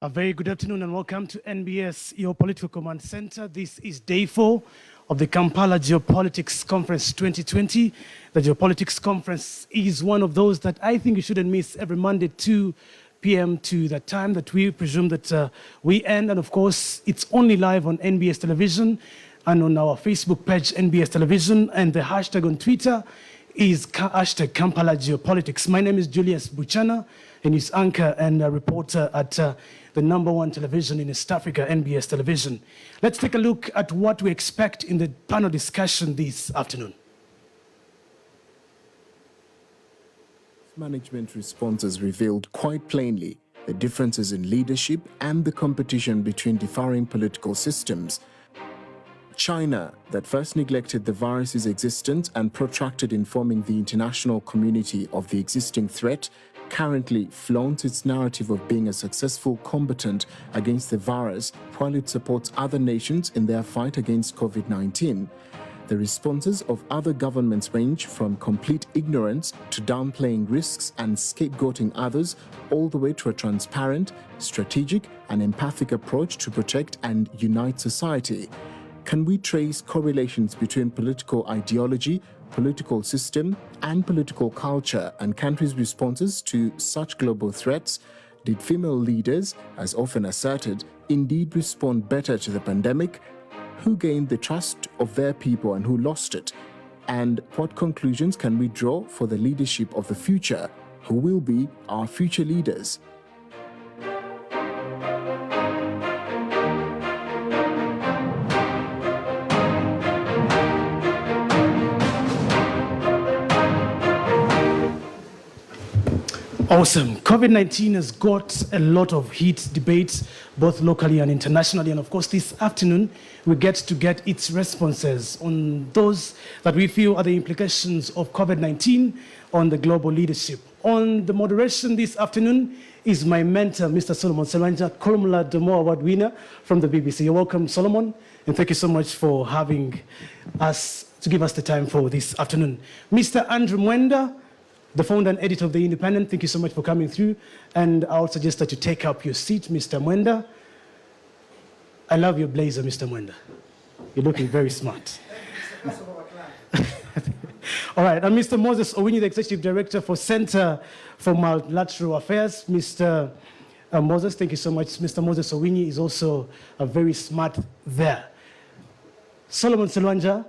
A very good afternoon and welcome to NBS, your political command center. This is day 4 of the Kampala Geopolitics Conference 2020. The Geopolitics Conference is one of those that I think you shouldn't miss every Monday, 2 p.m. to the time that we presume that we end. And of course, it's only live on NBS television and on our Facebook page, NBS television, and the hashtag on Twitter is hashtag Kampala Geopolitics. My name is Julius Buchana, and he's anchor and a reporter at the #1 television in East Africa, NBS television. Let's take a look at what we expect in the panel discussion this afternoon. Management responses revealed quite plainly the differences in leadership and the competition between differing political systems. China, that first neglected the virus's existence and protracted informing the international community of the existing threat, currently flaunts its narrative of being a successful combatant against the virus while it supports other nations in their fight against COVID-19. The responses of other governments range from complete ignorance to downplaying risks and scapegoating others, all the way to a transparent, strategic, and empathic approach to protect and unite society. Can we trace correlations between political ideology, political system, and political culture and countries' responses to such global threats? Did female leaders, as often asserted, indeed respond better to the pandemic? Who gained the trust of their people and who lost it? And what conclusions can we draw for the leadership of the future? Who will be our future leaders? Awesome. COVID-19 has got a lot of heat debates, both locally and internationally. And of course, this afternoon, we get its responses on those that we feel are the implications of COVID-19 on the global leadership. On the moderation this afternoon is my mentor, Mr. Solomon Selwanja, Kolumla Domo Award winner from the BBC. You're welcome, Solomon, and thank you so much for having us, to give us the time for this afternoon. Mr. Andrew Mwenda, the founder and editor of The Independent, thank you so much for coming through. And I'll suggest that you take up your seat, Mr. Mwenda. I love your blazer, Mr. Mwenda. You're looking very smart. All right, and Mr. Moses Owini, the Executive Director for Center for Multilateral Affairs. Mr. Moses, thank you so much. Mr. Moses Owini is also very smart there. Solomon Selwanja,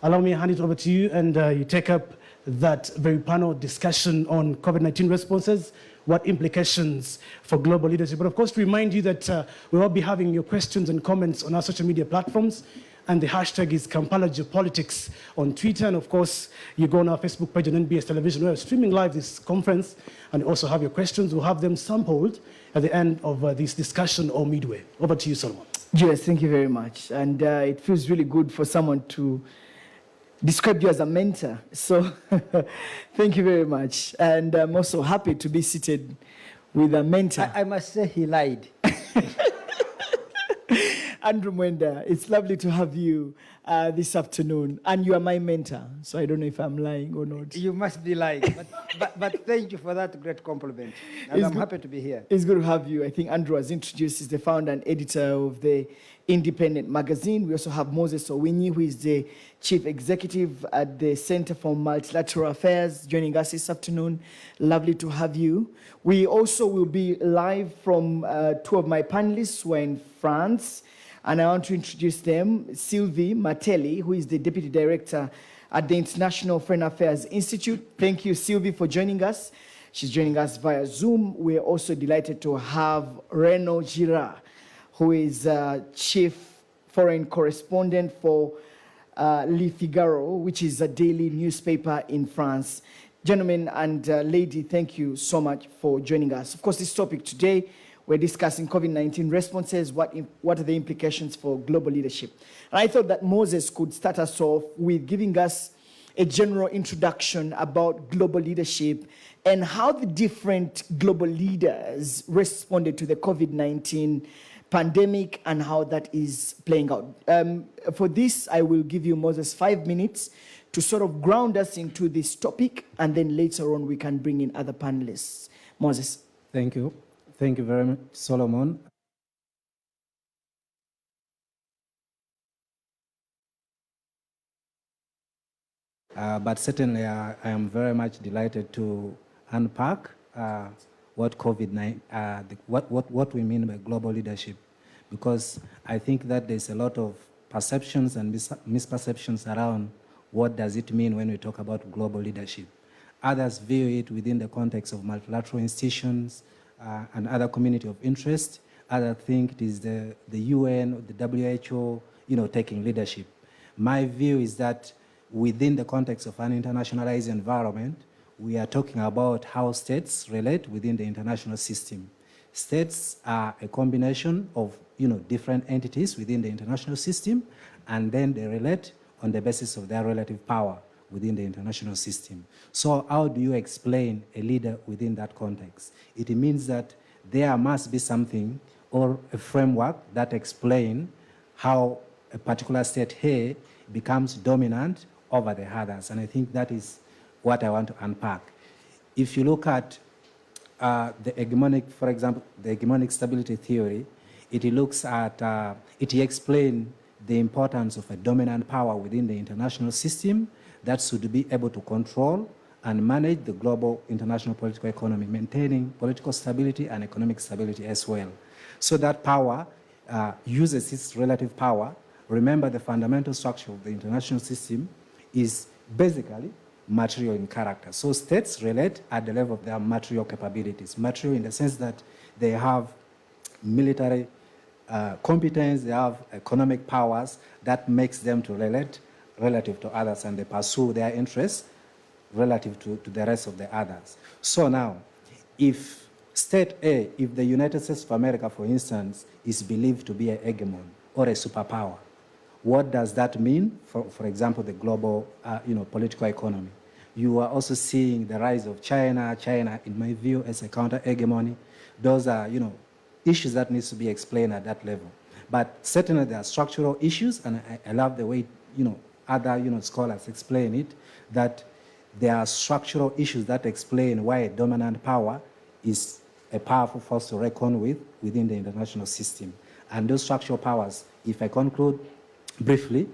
allow me to hand it over to you, and you take up that very panel discussion on COVID-19 responses, what implications for global leadership. But of course, to remind you that we will be having your questions and comments on our social media platforms, and the hashtag is Kampala Geopolitics on Twitter. And of course, you go on our Facebook page on NBS Television. We're streaming live this conference, and also have your questions. We'll have them sampled at the end of this discussion or midway. Over to you, Solomon. Yes, thank you very much. And it feels really good for someone to describe you as a mentor. So thank you very much. And I'm also happy to be seated with a mentor. I must say he lied. Andrew Mwenda, it's lovely to have you this afternoon. And you are my mentor, so I don't know if I'm lying or not. You must be lying. But thank you for that great compliment. And I'm happy to be here. It's good to have you. I think Andrew was introduced. He's the founder and editor of the Independent magazine. We also have Moses Owini, who is the chief executive at the Center for Multilateral Affairs, joining us this afternoon. Lovely to have you. We also will be live from 2 of my panelists who are in France. And I want to introduce them. Sylvie Matelli, who is the deputy director at the International Foreign Affairs Institute. Thank you, Sylvie, for joining us. She's joining us via Zoom. We're also delighted to have Reno Girard, who is chief foreign correspondent for Le Figaro, which is a daily newspaper in France. Gentlemen and lady, thank you so much for joining us. Of course, this topic today, we're discussing COVID-19 responses, what are the implications for global leadership. And I thought that Moses could start us off with giving us a general introduction about global leadership and how the different global leaders responded to the COVID-19 pandemic and how that is playing out. For this, I will give you, Moses, 5 minutes to sort of ground us into this topic, and then later on we can bring in other panelists. Moses. Thank you. Thank you very much, Solomon. But certainly, I am very much delighted to unpack what what we mean by global leadership, because I think that there's a lot of perceptions and misperceptions around what does it mean when we talk about global leadership. Others view it within the context of multilateral institutions and other community of interest. Others think it is the UN or the WHO, taking leadership. My view is that within the context of an internationalized environment, we are talking about how states relate within the international system. States are a combination of different entities within the international system, and then they relate on the basis of their relative power within the international system. So how do you explain a leader within that context? It means that there must be something or a framework that explains how a particular state here becomes dominant over the others. And I think that is what I want to unpack. If you look at the hegemonic, for example, the hegemonic stability theory, it looks at, it explains the importance of a dominant power within the international system that should be able to control and manage the global international political economy, maintaining political stability and economic stability as well. So that power uses its relative power. Remember, the fundamental structure of the international system is basically material in character. So states relate at the level of their material capabilities. Material in the sense that they have military competence, they have economic powers that makes them to relate relative to others, and they pursue their interests relative to the rest of the others. So now, if state A, if the United States of America, for instance, is believed to be a hegemon or a superpower, what does that mean for example, the global political economy? You are also seeing the rise of China. China, in my view, as a counter-hegemony. Those are issues that needs to be explained at that level. But certainly there are structural issues, and I love the way other scholars explain it, that there are structural issues that explain why a dominant power is a powerful force to reckon with within the international system. And those structural powers, if I conclude briefly,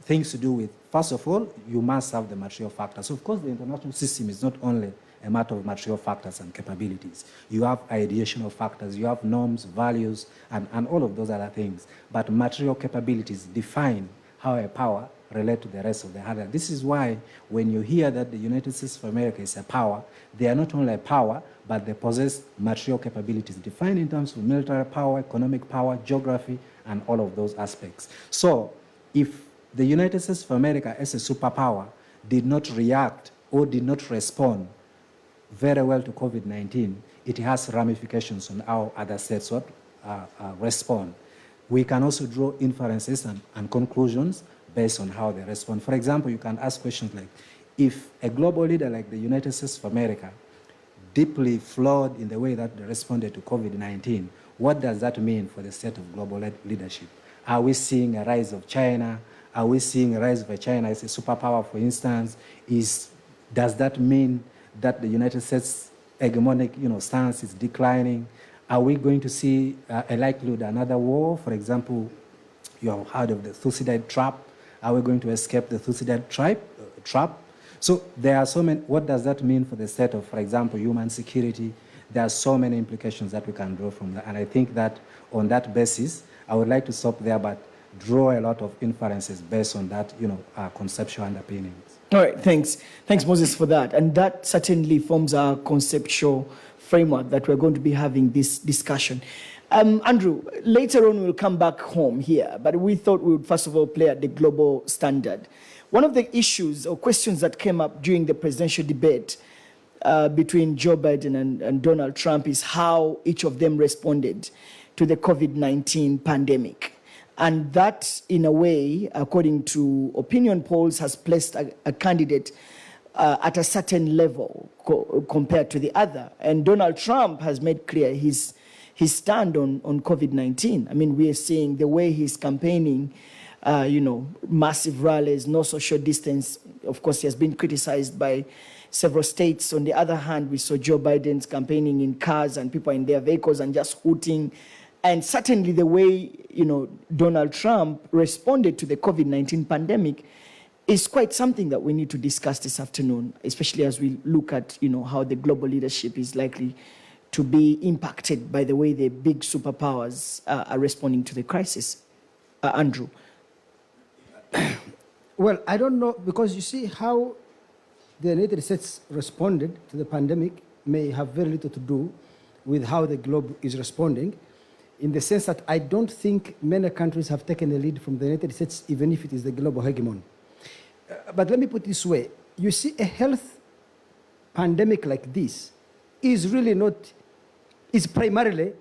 things to do with, first of all, you must have the material factors. Of course, the international system is not only a matter of material factors and capabilities. You have ideational factors, you have norms, values, and all of those other things. But material capabilities define how a power relates to the rest of the other. This is why when you hear that the United States of America is a power, they are not only a power, but they possess material capabilities defined in terms of military power, economic power, geography, and all of those aspects. So if the United States of America as a superpower did not react or did not respond very well to COVID-19, it has ramifications on how other states would respond. We can also draw inferences and conclusions based on how they respond. For example, you can ask questions like, if a global leader like the United States of America deeply flawed in the way that they responded to COVID-19, what does that mean for the state of global leadership? Are we seeing a rise of China? Are we seeing a rise of China as a superpower, for instance? Does that mean that the United States hegemonic stance is declining? Are we going to see a likelihood another war? For example, you have heard of the Thucydides trap. Are we going to escape the Thucydides trap? So there are so many. What does that mean for the state of, for example, human security? There are so many implications that we can draw from that. And I think that on that basis, I would like to stop there, but draw a lot of inferences based on that, conceptual underpinnings. All right, thanks. Thanks, Moses, for that. And that certainly forms our conceptual framework that we're going to be having this discussion. Andrew, later on we'll come back home here, but we thought we would first of all play at the global standard. One of the issues or questions that came up during the presidential debate between Joe Biden and Donald Trump is how each of them responded to the COVID-19 pandemic. And that, in a way, according to opinion polls, has placed a candidate at a certain level compared to the other. And Donald Trump has made clear his stand on COVID-19. I mean, we are seeing the way he's campaigning, massive rallies, no social distance. Of course, he has been criticized by several states. On the other hand, we saw Joe Biden's campaigning in cars and people in their vehicles and just hooting. And certainly the way, Donald Trump responded to the COVID-19 pandemic is quite something that we need to discuss this afternoon, especially as we look at, how the global leadership is likely to be impacted by the way the big superpowers are responding to the crisis. Andrew. Well, I don't know, because you see how the United States responded to the pandemic may have very little to do with how the globe is responding, in the sense that I don't think many countries have taken the lead from the United States, even if it is the global hegemon. But let me put it this way. You see, a health pandemic like this is really not, is primarily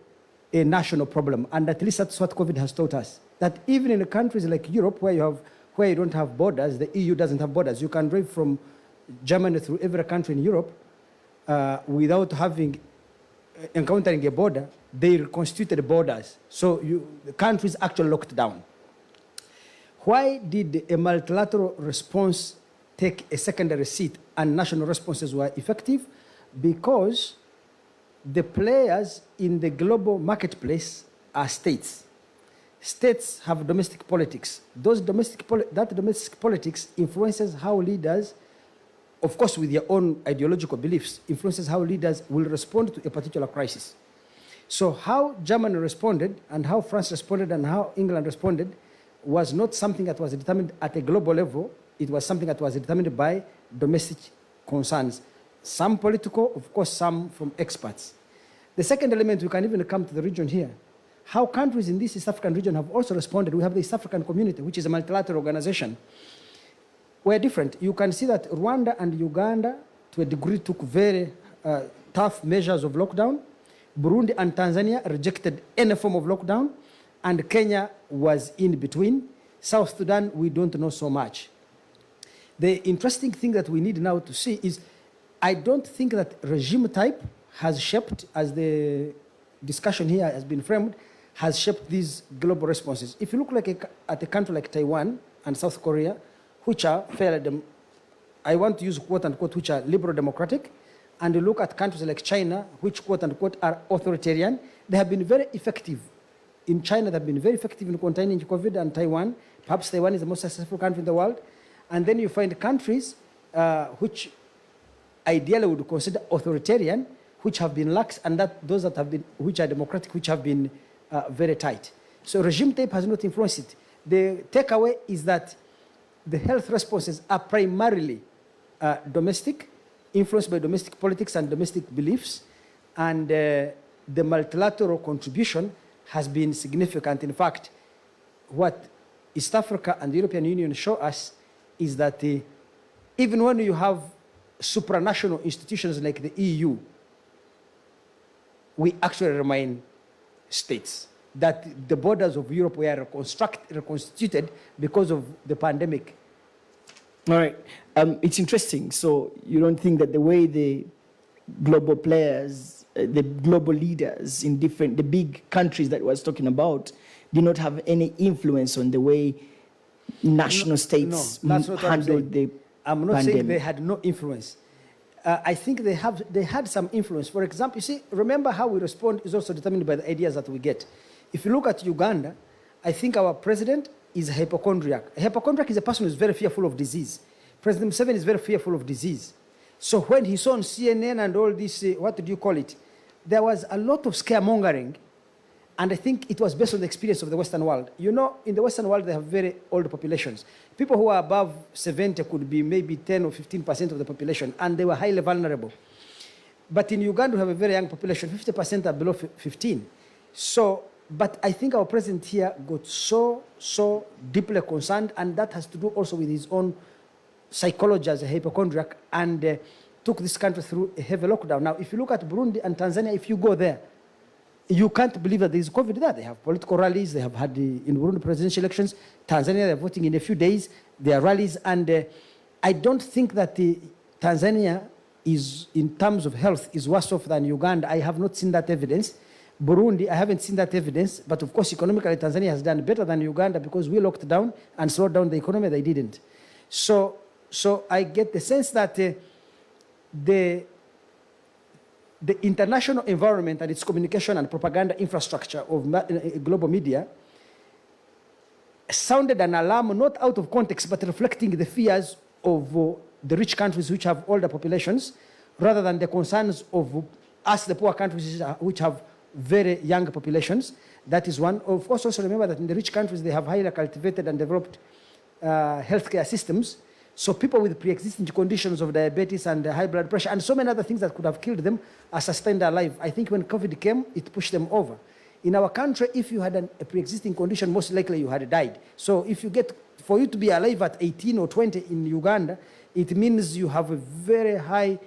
a national problem. And at least that's what COVID has taught us. That even in countries like Europe, where you don't have borders, the EU doesn't have borders. You can drive from Germany through every country in Europe without encountering a border. They reconstituted borders. So the countries actually locked down. Why did a multilateral response take a secondary seat and national responses were effective? Because the players in the global marketplace are states. States have domestic politics. That domestic politics influences how leaders, of course with their own ideological beliefs, influences how leaders will respond to a particular crisis. So how Germany responded and how France responded and how England responded was not something that was determined at a global level. It was something that was determined by domestic concerns. Some political, of course, some from experts. The second element, we can even come to the region here. How countries in this East African region have also responded. We have the East African Community, which is a multilateral organization. We're different. You can see that Rwanda and Uganda, to a degree, took very tough measures of lockdown. Burundi and Tanzania rejected any form of lockdown, and Kenya was in between. South Sudan, we don't know so much. The interesting thing that we need now to see is, I don't think that regime type has shaped, as the discussion here has been framed, has shaped these global responses. If you look at a country like Taiwan and South Korea, which are fairly, I want to use quote unquote, which are liberal democratic, and you look at countries like China, which quote unquote are authoritarian, they have been very effective. In China, they have been very effective in containing COVID, and Taiwan, perhaps Taiwan is the most successful country in the world. And then you find countries which ideally would consider authoritarian, which have been lax, and those that have been, which are democratic, which have been very tight. So regime type has not influenced it. The takeaway is that the health responses are primarily domestic, influenced by domestic politics and domestic beliefs, and the multilateral contribution has been significant. In fact, what East Africa and the European Union show us is that even when you have supranational institutions like the EU, we actually remain states. That the borders of Europe were reconstituted because of the pandemic. All right. It's interesting. So you don't think that the way the global players, the global leaders in the big countries that I was talking about, did not have any influence on the way national states handled the I'm not pandemic. saying they had no influence. I think they had some influence. For example, you see, remember how we respond is also determined by the ideas that we get. If you look at Uganda, I think our president is a hypochondriac. A hypochondriac is a person who is very fearful of disease. President Museveni is very fearful of disease. So when he saw on CNN and all this, what do you call it? There was a lot of scaremongering. And I think it was based on the experience of the Western world. You know, in the Western world, they have very old populations. People who are above 70 could be maybe 10 or 15% of the population, and they were highly vulnerable. But in Uganda, we have a very young population. 50% are below 15. So, but I think our president here got so deeply concerned, and that has to do also with his own psychology as a hypochondriac, and took this country through a heavy lockdown. Now, if you look at Burundi and Tanzania, if you go there, you can't believe that there is COVID there. They have political rallies. They have had in Burundi presidential elections. Tanzania, they're voting in a few days. There are rallies. And I don't think that Tanzania is, in terms of health, is worse off than Uganda. I have not seen that evidence. Burundi, I haven't seen that evidence. But of course, economically, Tanzania has done better than Uganda because we locked down and slowed down the economy. They didn't. So I get the sense that the international environment and its communication and propaganda infrastructure of global media sounded an alarm, not out of context, but reflecting the fears of the rich countries which have older populations, rather than the concerns of us, the poor countries, which have very young populations. That is one. Of course, also remember that in the rich countries, they have highly cultivated and developed healthcare systems. So people with pre-existing conditions of diabetes and high blood pressure and so many other things that could have killed them are sustained alive. I think when COVID came, it pushed them over. In our country, if you had a pre-existing condition, most likely you had died. So if you get, for you to be alive at 18 or 20 in Uganda, it means you have a very high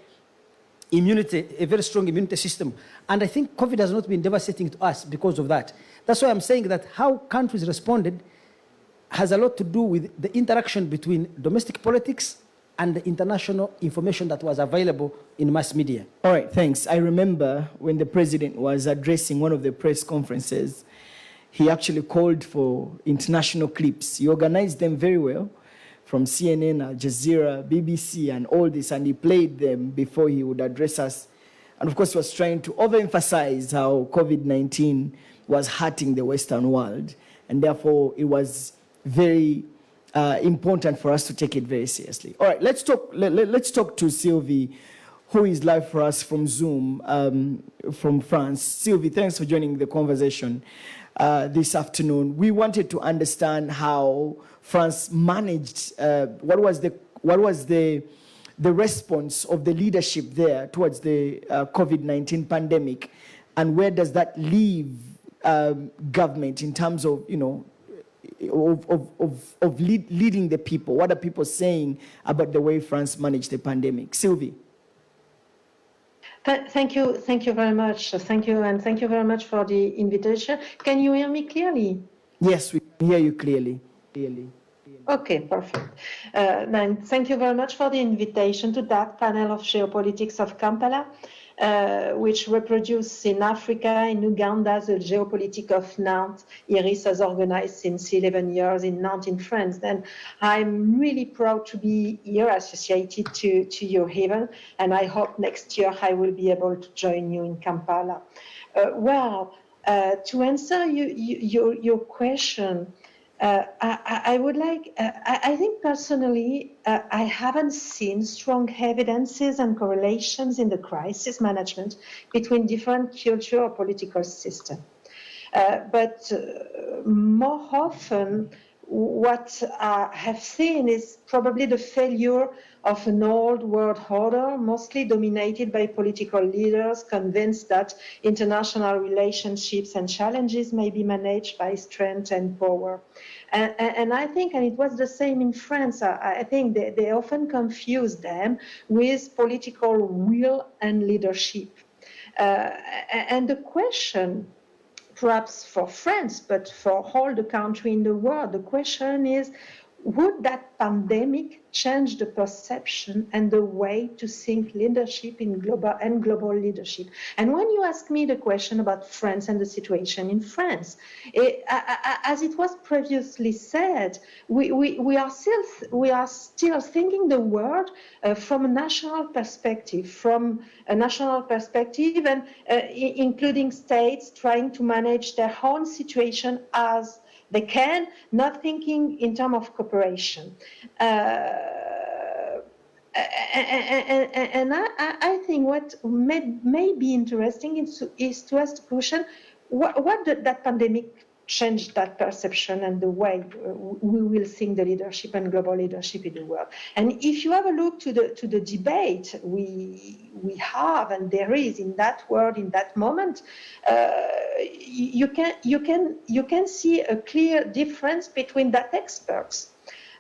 immunity, a very strong immunity system. And I think COVID has not been devastating to us because of that. That's why I'm saying that how countries responded has a lot to do with the interaction between domestic politics and the international information that was available in mass media. All right, thanks. I remember when the president was addressing one of the press conferences, he actually called for international clips. He organized them very well from CNN, Al Jazeera, BBC, and all this, and he played them before he would address us. And of course, he was trying to overemphasize how COVID-19 was hurting the Western world, and therefore it was very important for us to take it very seriously. All right, let's talk to Sylvie, who is live for us from Zoom from France. Sylvie, thanks for joining the conversation this afternoon. We wanted to understand how France managed, what was the response of the leadership there towards the COVID-19 pandemic, and where does that leave government in terms of, you know, leading the people? What are people saying about the way France managed the pandemic? Sylvie. Thank you very much. Thank you, and thank you very much for the invitation. Can you hear me clearly? Yes, we can hear you clearly. Okay, perfect. Then thank you very much for the invitation to that panel of Geopolitics of Kampala, which reproduces in Africa, in Uganda, the Geopolitics of Nantes. Iris has organized since 11 years in Nantes, in France. And I'm really proud to be here associated to your event, and I hope next year I will be able to join you in Kampala. To answer your question, I would like, I think personally, I haven't seen strong evidences and correlations in the crisis management between different culture or political systems. But more often, what I have seen is probably the failure of an old world order, mostly dominated by political leaders convinced that international relationships and challenges may be managed by strength and power. And I think, and it was the same in France, I think they often confuse them with political will and leadership. And the question, perhaps for France, but for all the countries in the world, the question is, would that pandemic change the perception and the way to think leadership in global leadership? And when you ask me the question about France and the situation in France, as it was previously said, we are still thinking the world from a national perspective, and including states trying to manage their own situation as they can, not thinking in terms of cooperation. And I think what may be interesting is to ask the question, what did that pandemic change that perception and the way we will think the leadership and global leadership in the world? And if you have a look to the debate we have and there is in that world in that moment, you can see a clear difference between that experts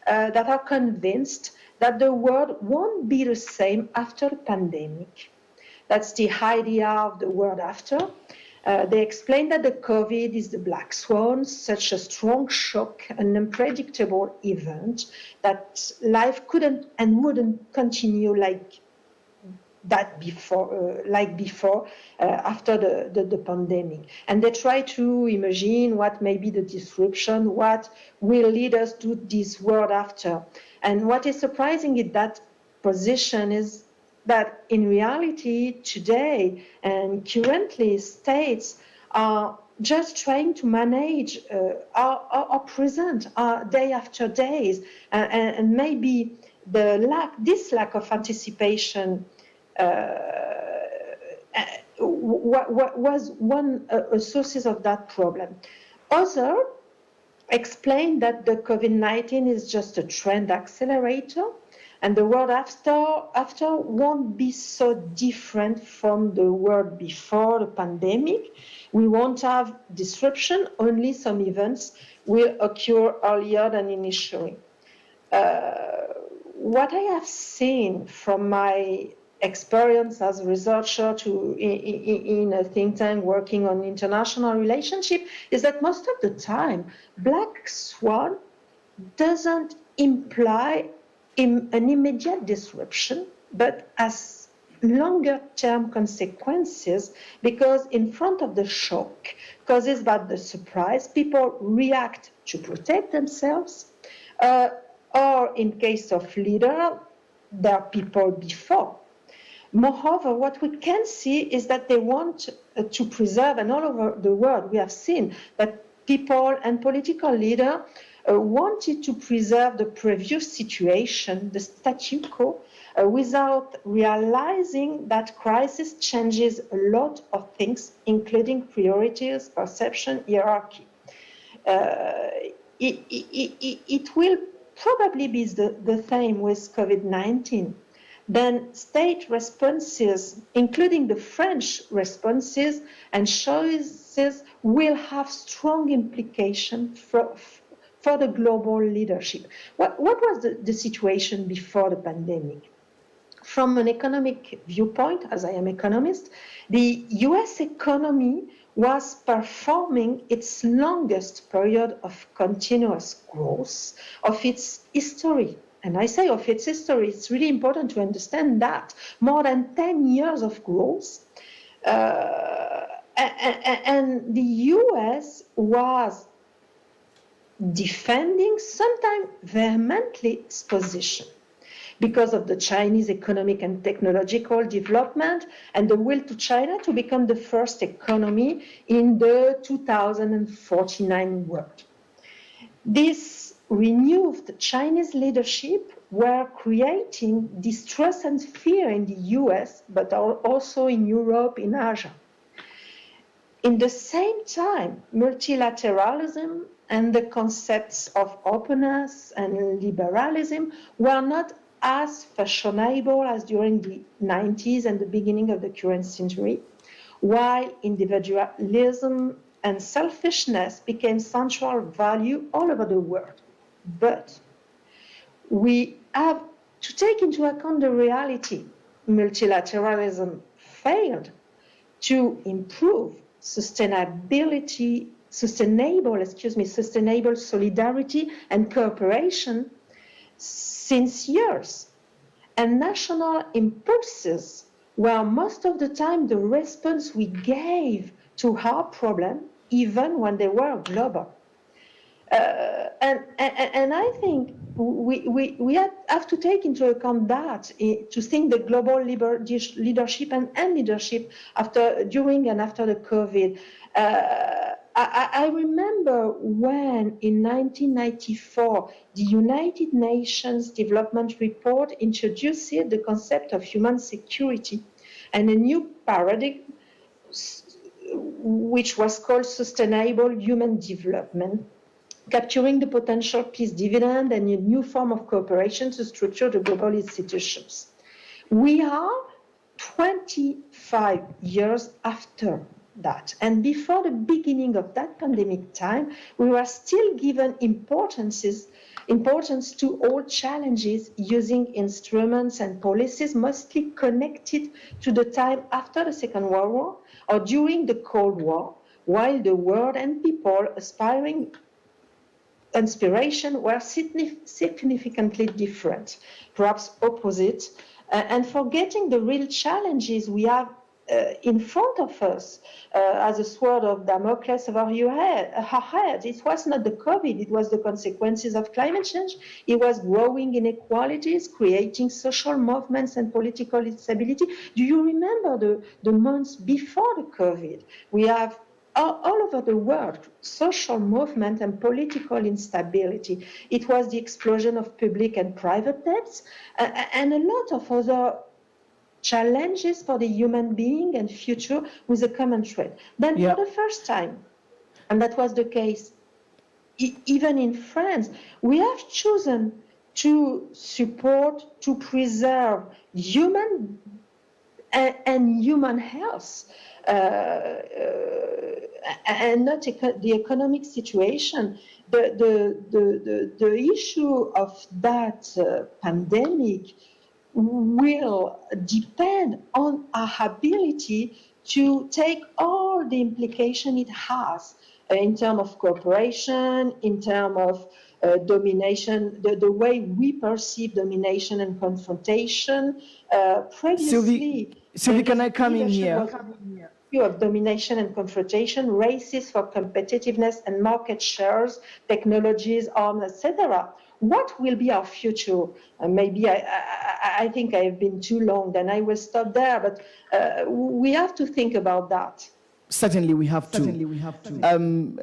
that are convinced that the world won't be the same after the pandemic. That's the idea of the world after. They explain that the COVID is the black swan, such a strong shock, an unpredictable event, that life couldn't and wouldn't continue like that before, after the pandemic. And they try to imagine what may be the disruption, what will lead us to this world after. And what is surprising in that position is that in reality today and currently states are just trying to manage our present, our day after days, and maybe this lack of anticipation was one sources of that problem. Other explain that the COVID-19 is just a trend accelerator, and the world after won't be so different from the world before the pandemic. We won't have disruption, only some events will occur earlier than initially. What I have seen from my experience as a researcher in a think tank working on international relationship is that most of the time, black swan doesn't imply an immediate disruption, but as longer term consequences, because in front of the shock caused by the surprise, people react to protect themselves, or in case of leader, there are people before. Moreover, what we can see is that they want to preserve, and all over the world we have seen that people and political leaders wanted to preserve the previous situation, the statu quo, without realizing that crisis changes a lot of things, including priorities, perception, hierarchy. It will probably be the same with COVID-19. Then state responses, including the French responses and choices, will have strong implications for the global leadership. What was the situation before the pandemic? From an economic viewpoint, as I am economist, the US economy was performing its longest period of continuous growth of its history. And I say of its history, it's really important to understand that. More than 10 years of growth. And the US was defending, sometimes vehemently, its position because of the Chinese economic and technological development and the will to China to become the first economy in the 2049 world. This renewed Chinese leadership were creating distrust and fear in the US, but also in Europe, in Asia. In the same time, multilateralism and the concepts of openness and liberalism were not as fashionable as during the 90s and the beginning of the current century, while individualism and selfishness became central value all over the world. But we have to take into account the reality. Multilateralism failed to improve sustainable solidarity and cooperation since years. And national impulses were most of the time the response we gave to our problem, even when they were global. And I think we have to take into account that to think the global leadership and leadership during and after the COVID. I remember when in 1994 the United Nations Development Report introduced the concept of human security and a new paradigm which was called sustainable human development, capturing the potential peace dividend and a new form of cooperation to structure the global institutions. We are 25 years after that. And before the beginning of that pandemic time, we were still given importance to all challenges using instruments and policies mostly connected to the time after the Second World War or during the Cold War, while the world and people aspiring inspiration were significantly different, perhaps opposite, and forgetting the real challenges we have in front of us as a sword of Damocles over our head. It was not the COVID, it was the consequences of climate change. It was growing inequalities, creating social movements and political instability. Do you remember the months before the COVID? We have all over the world, social movement and political instability. It was the explosion of public and private debts, and a lot of other challenges for the human being and future with a common thread. Then for the first time, and that was the case even in France, we have chosen to support, to preserve human and human health, and not the economic situation. The issue of that pandemic will depend on our ability to take all the implication it has in terms of cooperation, in terms of domination, the way we perceive domination and confrontation. Previously, Sylvie, can I come in here? Of domination and confrontation, races for competitiveness and market shares, technologies, arms, etc. What will be our future? Maybe I think I have been too long, then I will stop there, but we have to think about that. Certainly we have to.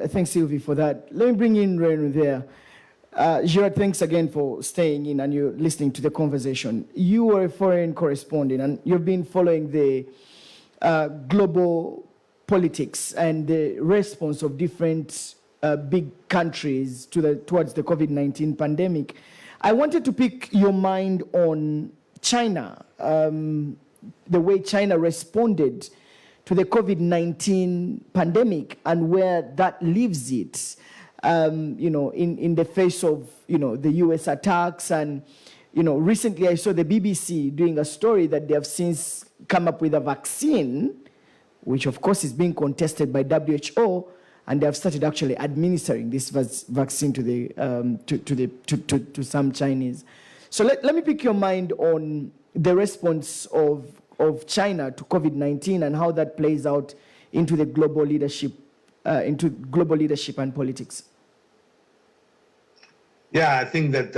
Thanks, Sylvie, for that. Let me bring in Renu there. Gerard, thanks again for staying in and you're listening to the conversation. You are a foreign correspondent and you've been following the global politics and the response of different big countries towards the COVID-19 pandemic. I wanted to pick your mind on China, the way China responded to the COVID-19 pandemic and where that leaves it, in the face of, the US attacks. And, recently I saw the BBC doing a story that they have since come up with a vaccine, which of course is being contested by WHO, and they have started actually administering this vaccine to some Chinese. So let me pick your mind on the response of China to COVID-19 and how that plays out into the global leadership, and politics. Yeah, I think that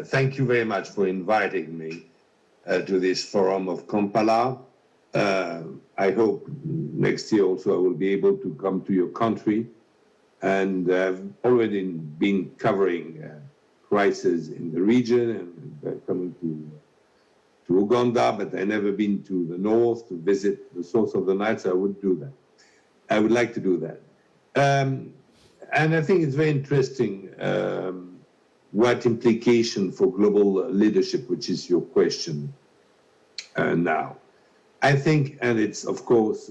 thank you very much for inviting me to this forum of Kampala. I hope next year also I will be able to come to your country, and I've already been covering crises in the region and coming to Uganda, but I've never been to the north to visit the source of the Nile, so I would do that. I would like to do that. And I think it's very interesting what implication for global leadership, which is your question now. I think, and it's of course,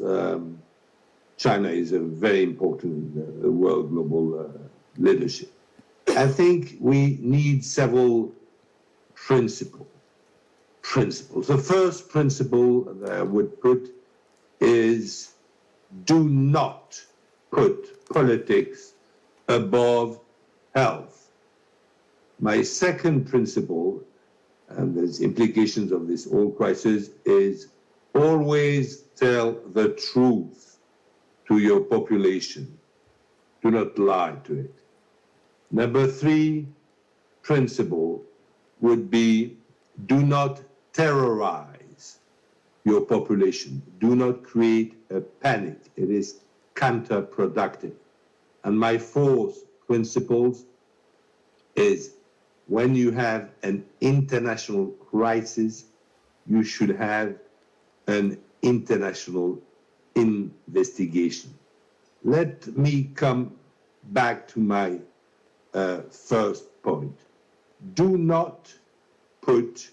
China is a very important world global leadership. I think we need several principles. The first principle that I would put is do not put politics above health. My second principle, and there's implications of this whole crisis, is always tell the truth to your population. Do not lie to it. Number three principle would be do not terrorize your population. Do not create a panic. It is counterproductive. And my fourth principle is when you have an international crisis, you should have an international investigation. Let me come back to my first point. Do not put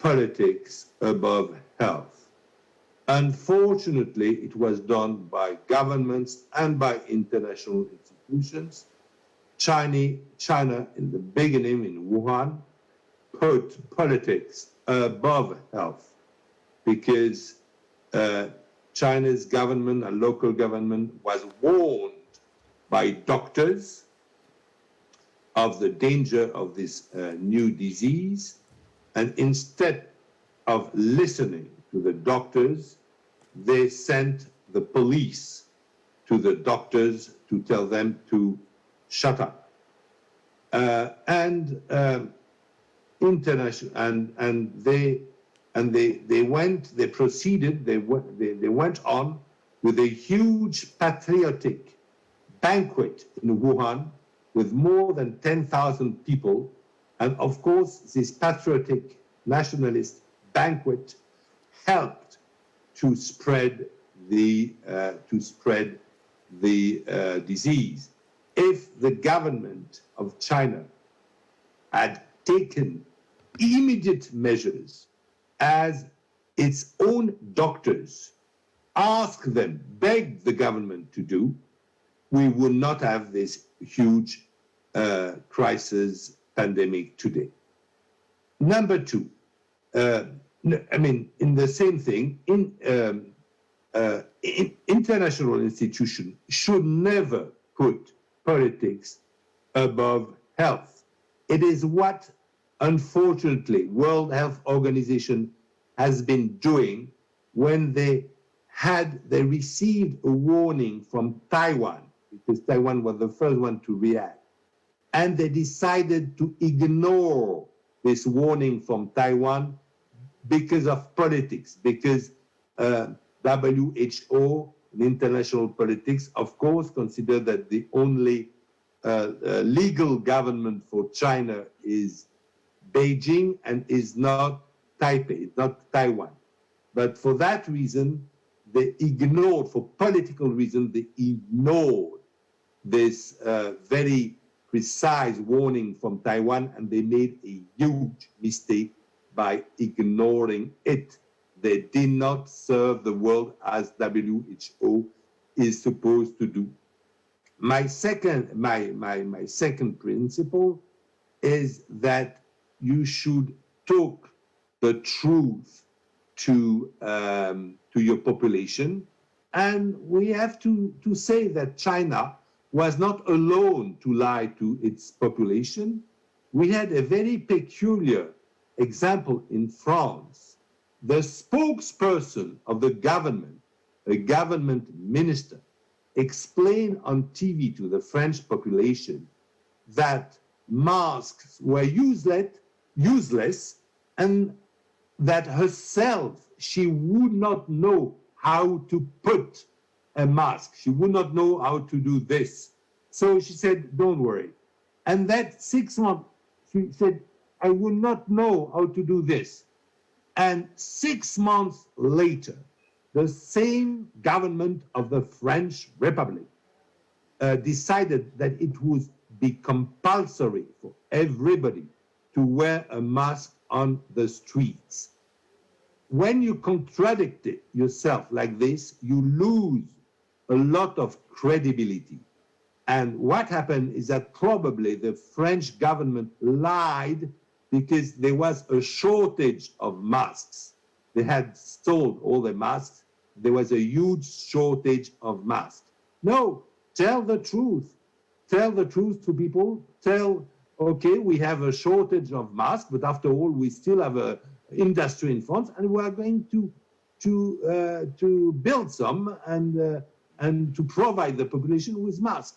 politics above health. Unfortunately, it was done by governments and by international institutions. China in the beginning, in Wuhan, put politics above health because China's government and local government was warned by doctors of the danger of this new disease, and instead of listening to the doctors, they sent the police to the doctors to tell them to shut up. They went on with a huge patriotic banquet in Wuhan with more than 10,000 people. And of course, this patriotic nationalist banquet helped to spread the disease. If the government of China had taken immediate measures, as its own doctors asked them, begged the government to do, we would not have this huge crisis pandemic today. Number two, in the same thing, international institutions should never put politics above health. It is what, unfortunately, World Health Organization has been doing when they received a warning from Taiwan, because Taiwan was the first one to react. And they decided to ignore this warning from Taiwan because of politics, because WHO, international politics, of course, consider that the only legal government for China is Beijing and is not Taipei, not Taiwan. But for that reason, they ignored, for political reasons, they ignored this very precise warning from Taiwan, and they made a huge mistake by ignoring it. They did not serve the world as WHO is supposed to do. My second principle is that you should talk the truth to your population, and we have to say that China was not alone to lie to its population. We had a very peculiar example in France. The spokesperson of the government, a government minister, explained on TV to the French population that masks were useless, and that herself, she would not know how to put a mask. She would not know how to do this. So she said, don't worry. And that 6 months, she said, I will not know how to do this. And 6 months later, the same government of the French Republic decided that it would be compulsory for everybody to wear a mask on the streets. When you contradict it yourself like this, you lose a lot of credibility. And what happened is that probably the French government lied because there was a shortage of masks. They had sold all the masks. There was a huge shortage of masks. No, tell the truth. Tell the truth to people. Tell, okay, we have a shortage of masks, but after all, we still have an industry in France, and we are going to build some and to provide the population with masks.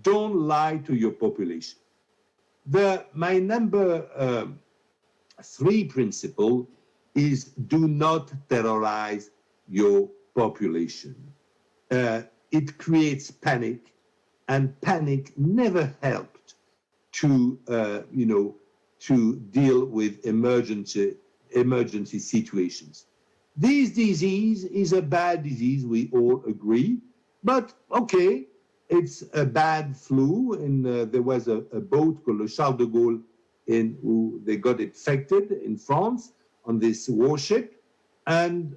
Don't lie to your population. My number 3 principle is do not terrorize your population. It creates panic, and panic never helped to deal with emergency situations. This disease is a bad disease, we all agree, but okay, it's a bad flu, and there was a boat called the Charles de Gaulle who they got infected in France on this warship, and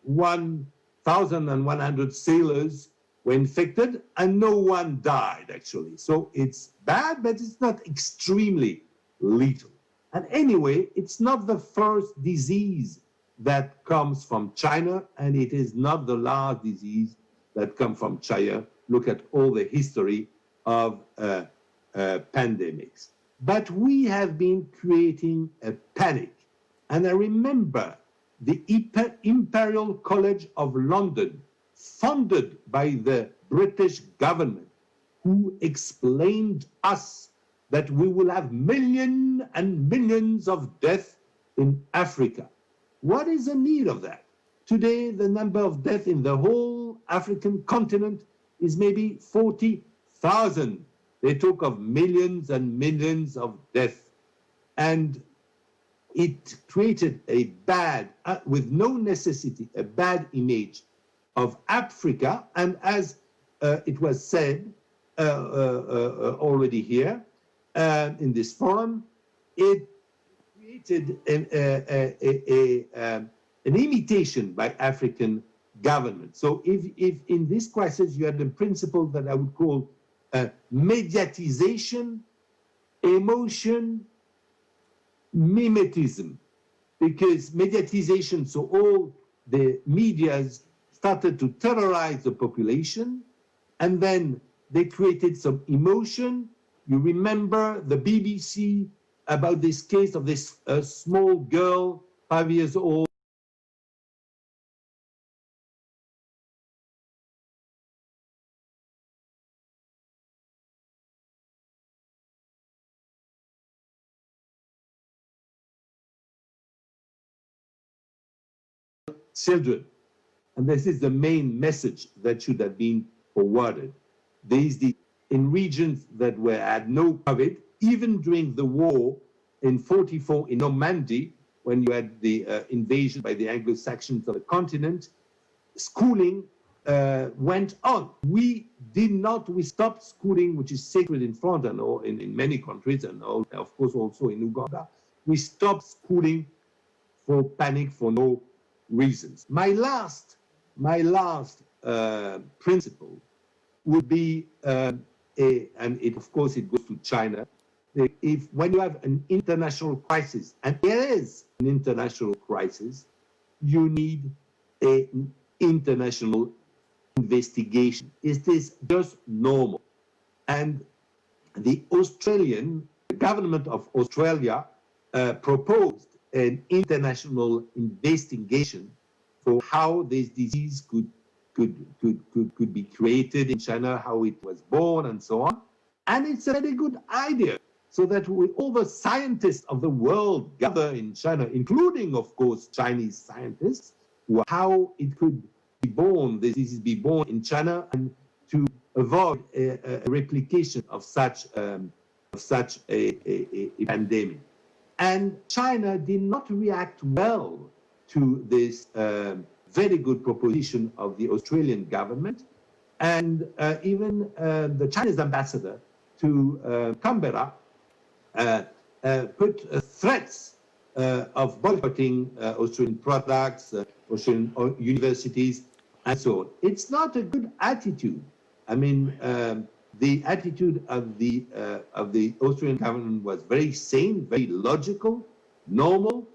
1,100 sailors were infected, and no one died, actually. So it's bad, but it's not extremely lethal. And anyway, it's not the first disease that comes from China, and it is not the last disease that comes from China. Look at all the history of pandemics. But we have been creating a panic. And I remember the Imperial College of London, funded by the British government, who explained us that we will have millions and millions of deaths in Africa. What is the need of that? Today, the number of deaths in the whole African continent is maybe 40,000. They talk of millions and millions of deaths. And it created a bad, with no necessity, a bad image of Africa. And as it was said already here in this forum, it created an imitation by African government. So if in this crisis you had the principle that I would call mediatization, emotion, mimetism, because mediatization, so all the medias started to terrorize the population, and then they created some emotion. You remember the BBC about this case of this small girl, 5 years old, children. And this is the main message that should have been forwarded. In regions that had no COVID, even during the war in 44 in Normandy, when you had the invasion by the Anglo-Saxons of the continent, schooling went on. We stopped schooling, which is sacred in France and in many countries, and of course also in Uganda. We stopped schooling for panic, for no reasons. My last principle would be, and of course it goes to China, when you have an international crisis, and there is an international crisis, you need an international investigation. Is this just normal? And the government of Australia proposed an international investigation for how this disease could be created in China, how it was born, and so on. And it's a very good idea, so that all the scientists of the world gather in China, including, of course, Chinese scientists, how it could be born, this disease be born in China, and to avoid a replication of such a pandemic. And China did not react well to this very good proposition of the Australian government. And even the Chinese ambassador to Canberra put threats of boycotting Australian products, Australian universities, and so on. It's not a good attitude. I mean, the attitude of the Australian government was very sane, very logical, normal,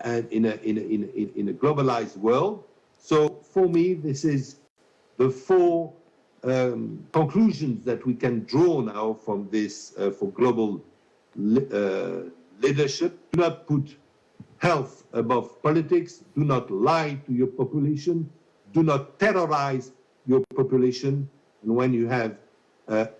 and in a globalized world. So for me, this is the four conclusions that we can draw now from this for global leadership. Do not put health above politics. Do not lie to your population. Do not terrorize your population. And when you have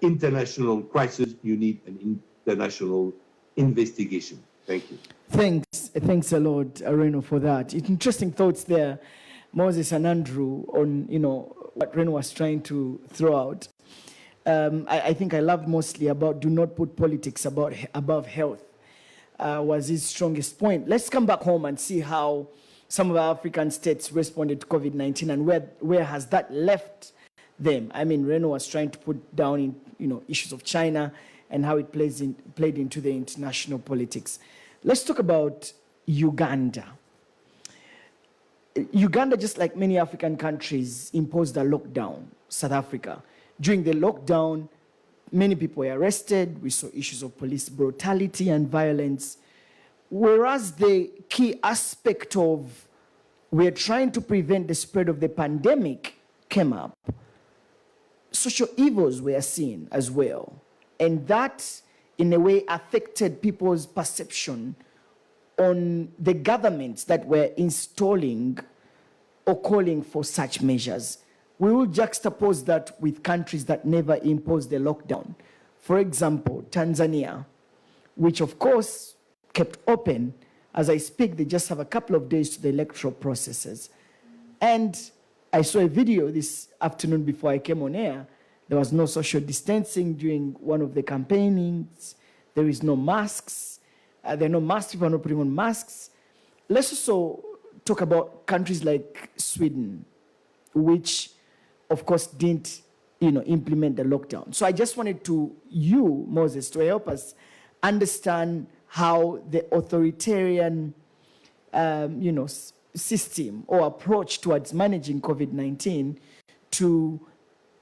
international crisis, you need an international investigation. Thank you. Thanks a lot, Reno, for that. Interesting thoughts there, Moses and Andrew, on what Reno was trying to throw out. I think I loved mostly about do not put politics above health. Was his strongest point. Let's come back home and see how some of our African states responded to COVID-19 and where has that left them. I mean, Reno was trying to put down issues of China and how it played into the international politics. Let's talk about Uganda. Uganda, just like many African countries, imposed a lockdown. South Africa. During the lockdown, many people were arrested. We saw issues of police brutality and violence. Whereas the key aspect of we're trying to prevent the spread of the pandemic came up, social evils were seen as well. And that, in a way, affected people's perception on the governments that were installing or calling for such measures. We will juxtapose that with countries that never imposed the lockdown. For example, Tanzania, which of course kept open. As I speak, they just have a couple of days to the electoral processes. And I saw a video this afternoon before I came on air. There was no social distancing during one of the campaignings. There is no masks. There are no masks. People are not putting on masks. Let's also talk about countries like Sweden, which, of course, didn't implement the lockdown. So I just wanted you, Moses, to help us understand how the authoritarian system or approach towards managing COVID-19 to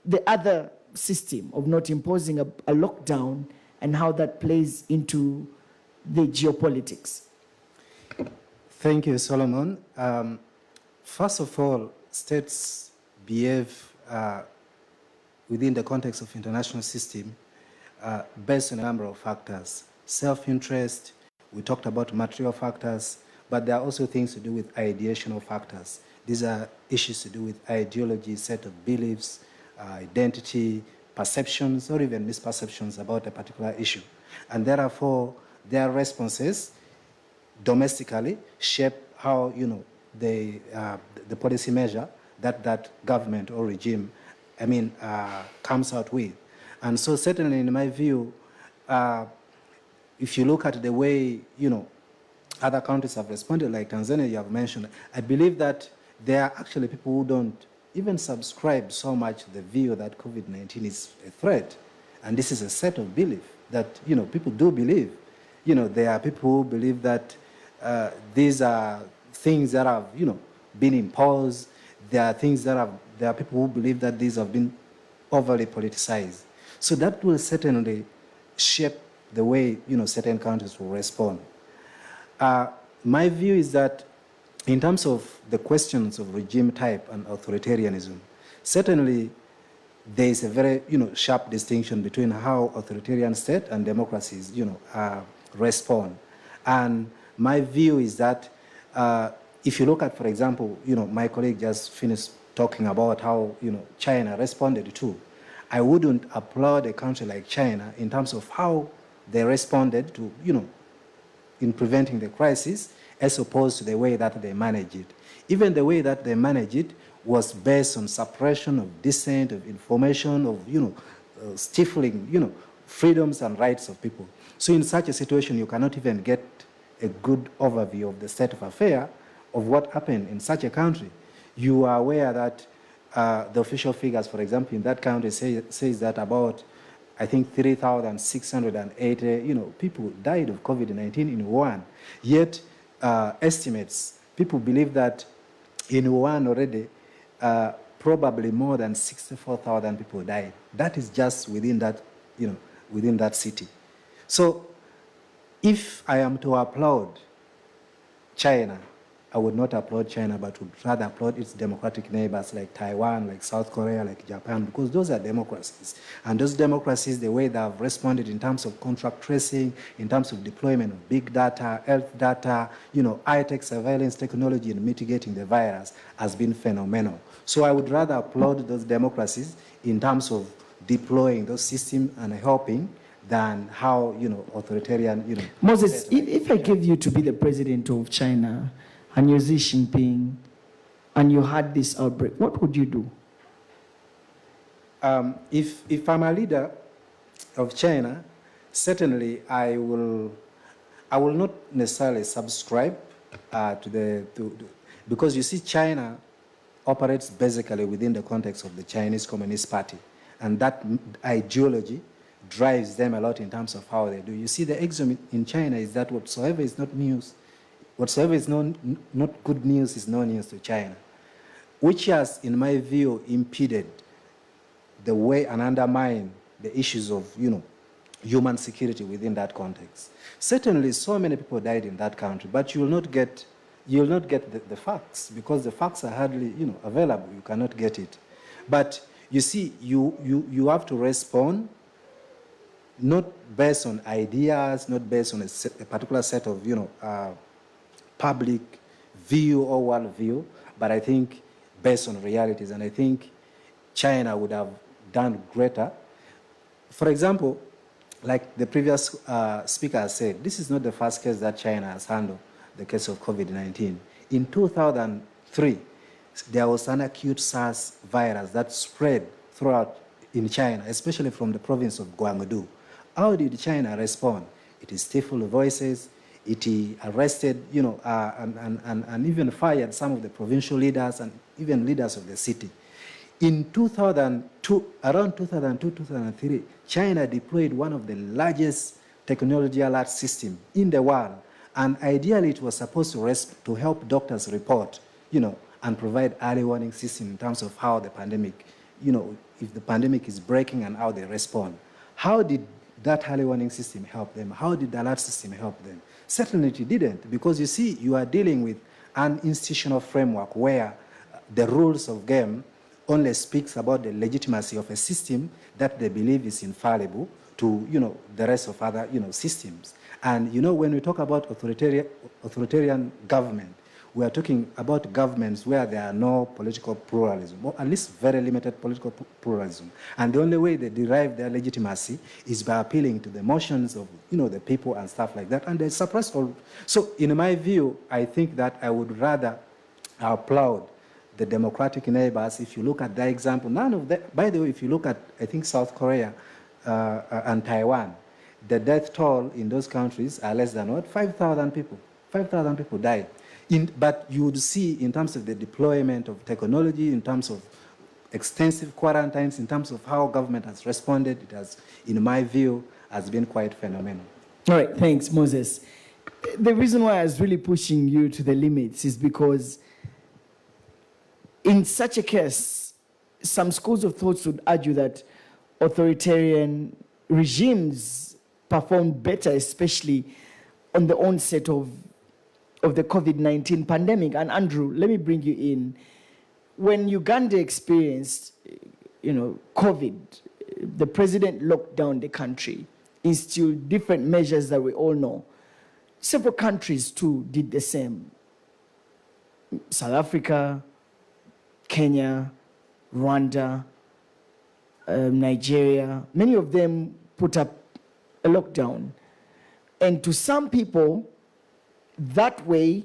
the other system of not imposing a lockdown and how that plays into the geopolitics. Thank you, Solomon. First of all, states behave within the context of international system based on a number of factors. Self-interest, we talked about material factors, but there are also things to do with ideational factors. These are issues to do with ideology, set of beliefs, identity, perceptions, or even misperceptions about a particular issue. And therefore, their responses domestically shape how the policy measure that government or regime comes out with. And so certainly in my view, if you look at the way other countries have responded, like Tanzania you have mentioned, I believe that there are actually people who don't even subscribe so much to the view that COVID-19 is a threat. And this is a set of belief that people do believe. There are people who believe that these are things that have been imposed. There are people who believe that these have been overly politicized. So that will certainly shape the way certain countries will respond. My view is that in terms of the questions of regime type and authoritarianism, certainly there is a very sharp distinction between how authoritarian state and democracies respond. And my view is that if you look at, for example, my colleague just finished talking about how China responded to. I wouldn't applaud a country like China in terms of how they responded to in preventing the crisis, as opposed to the way that they manage it. Even the way that they manage it was based on suppression of dissent, of information, of stifling, freedoms and rights of people. So in such a situation, you cannot even get a good overview of the state of affairs of what happened in such a country. You are aware that the official figures, for example, in that country says that about, I think, 3,680 people died of COVID-19 in Wuhan. Yet estimates, people believe that in Wuhan already, probably more than 64,000 people died. That is just within that, within that city. So if I am to applaud China, I would not applaud China, but would rather applaud its democratic neighbors like Taiwan, like South Korea, like Japan, because those are democracies. And those democracies, the way they have responded in terms of contract tracing, in terms of deployment of big data, health data, high-tech surveillance technology in mitigating the virus has been phenomenal. So I would rather applaud those democracies in terms of deploying those systems and helping than how, authoritarian, Moses, if I gave you to be the president of China, and you're Xi Jinping, and you had this outbreak, what would you do? If I'm a leader of China, certainly I will not necessarily subscribe because you see, China operates basically within the context of the Chinese Communist Party, and that ideology drives them a lot in terms of how they do. You see, the axiom in China is that whatsoever is not news, whatsoever is not good news is no news to China, which has, in my view, impeded the way and undermined the issues of, human security within that context. Certainly, so many people died in that country, but you will not get the facts, because the facts are hardly, available. You cannot get it. But you see, you have to respond not based on ideas, not based on a particular set of, public view or world view, but I think based on realities. And I think China would have done greater. For example, like the previous speaker said, this is not the first case that China has handled, the case of COVID-19. In 2003, there was an acute SARS virus that spread throughout in China, especially from the province of Guangdong. How did China respond? It stifled voices. It arrested, and even fired some of the provincial leaders and even leaders of the city. In 2002, around 2002, 2003, China deployed one of the largest technology alert systems in the world. And ideally, it was supposed to help doctors report, and provide early warning system in terms of how the pandemic, if the pandemic is breaking and how they respond. How did that early warning system help them? How did the alert system help them? Certainly it didn't, because you see, you are dealing with an institutional framework where the rules of game only speaks about the legitimacy of a system that they believe is infallible to, the rest of other, systems. And, when we talk about authoritarian government, we are talking about governments where there are no political pluralism, or at least very limited political pluralism. And the only way they derive their legitimacy is by appealing to the emotions of, the people and stuff like that, and they suppress all. So in my view, I think that I would rather applaud the democratic neighbors. If you look at their example, none of them, by the way, if you look at, I think, South Korea and Taiwan, the death toll in those countries are less than 5,000 people. 5,000 people died. But you would see, in terms of the deployment of technology, in terms of extensive quarantines, in terms of how government has responded, it has, in my view, has been quite phenomenal. All right, thanks, Moses. The reason why I was really pushing you to the limits is because in such a case, some schools of thought would argue that authoritarian regimes perform better, especially on the onset of the COVID-19 pandemic. And Andrew, let me bring you in. When Uganda experienced, COVID, the president locked down the country, instilled different measures that we all know. Several countries too did the same. South Africa, Kenya, Rwanda, Nigeria, many of them put up a lockdown. And to some people, that way,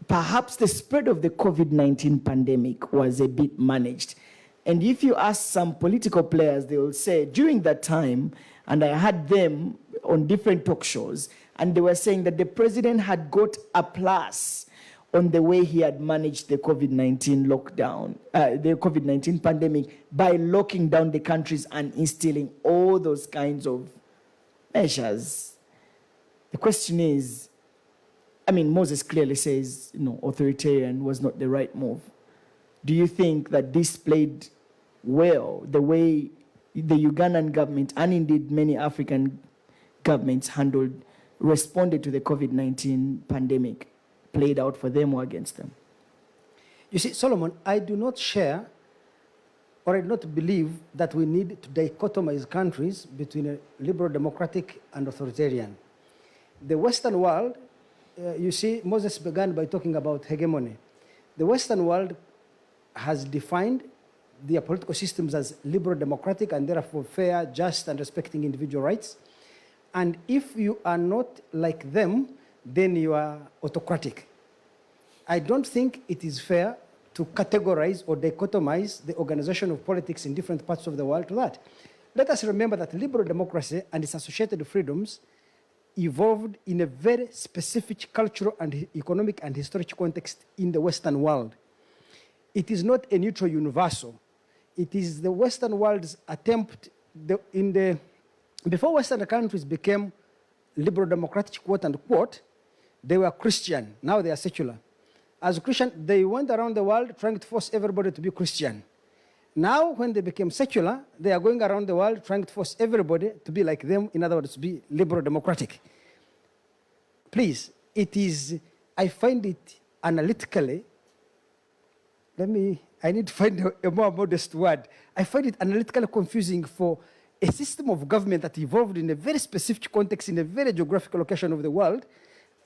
perhaps the spread of the COVID-19 pandemic was a bit managed. And if you ask some political players, they will say, during that time, and I had them on different talk shows, and they were saying that the president had got a plus on the way he had managed the COVID-19 lockdown, the COVID-19 pandemic, by locking down the countries and instilling all those kinds of measures. The question is, Moses clearly says, authoritarian was not the right move. Do you think that this played well, the way the Ugandan government, and indeed many African governments responded to the COVID-19 pandemic, played out for them or against them? You see, Solomon, I do not share, or I do not believe that we need to dichotomize countries between a liberal democratic and authoritarian. The Western world, you see, Moses began by talking about hegemony. The Western world has defined their political systems as liberal democratic and therefore fair, just, and respecting individual rights. And if you are not like them, then you are autocratic. I don't think it is fair to categorize or dichotomize the organization of politics in different parts of the world to that. Let us remember that liberal democracy and its associated freedoms evolved in a very specific cultural and economic and historic context in the Western world. It is not a neutral universal. It is the Western world's attempt, before Western countries became liberal democratic, quote unquote, they were Christian, now they are secular. As Christian, they went around the world trying to force everybody to be Christian. Now, when they became secular, they are going around the world trying to force everybody to be like them, in other words, to be liberal democratic. Please, I find it analytically, I need to find a more modest word. I find it analytically confusing for a system of government that evolved in a very specific context, in a very geographical location of the world,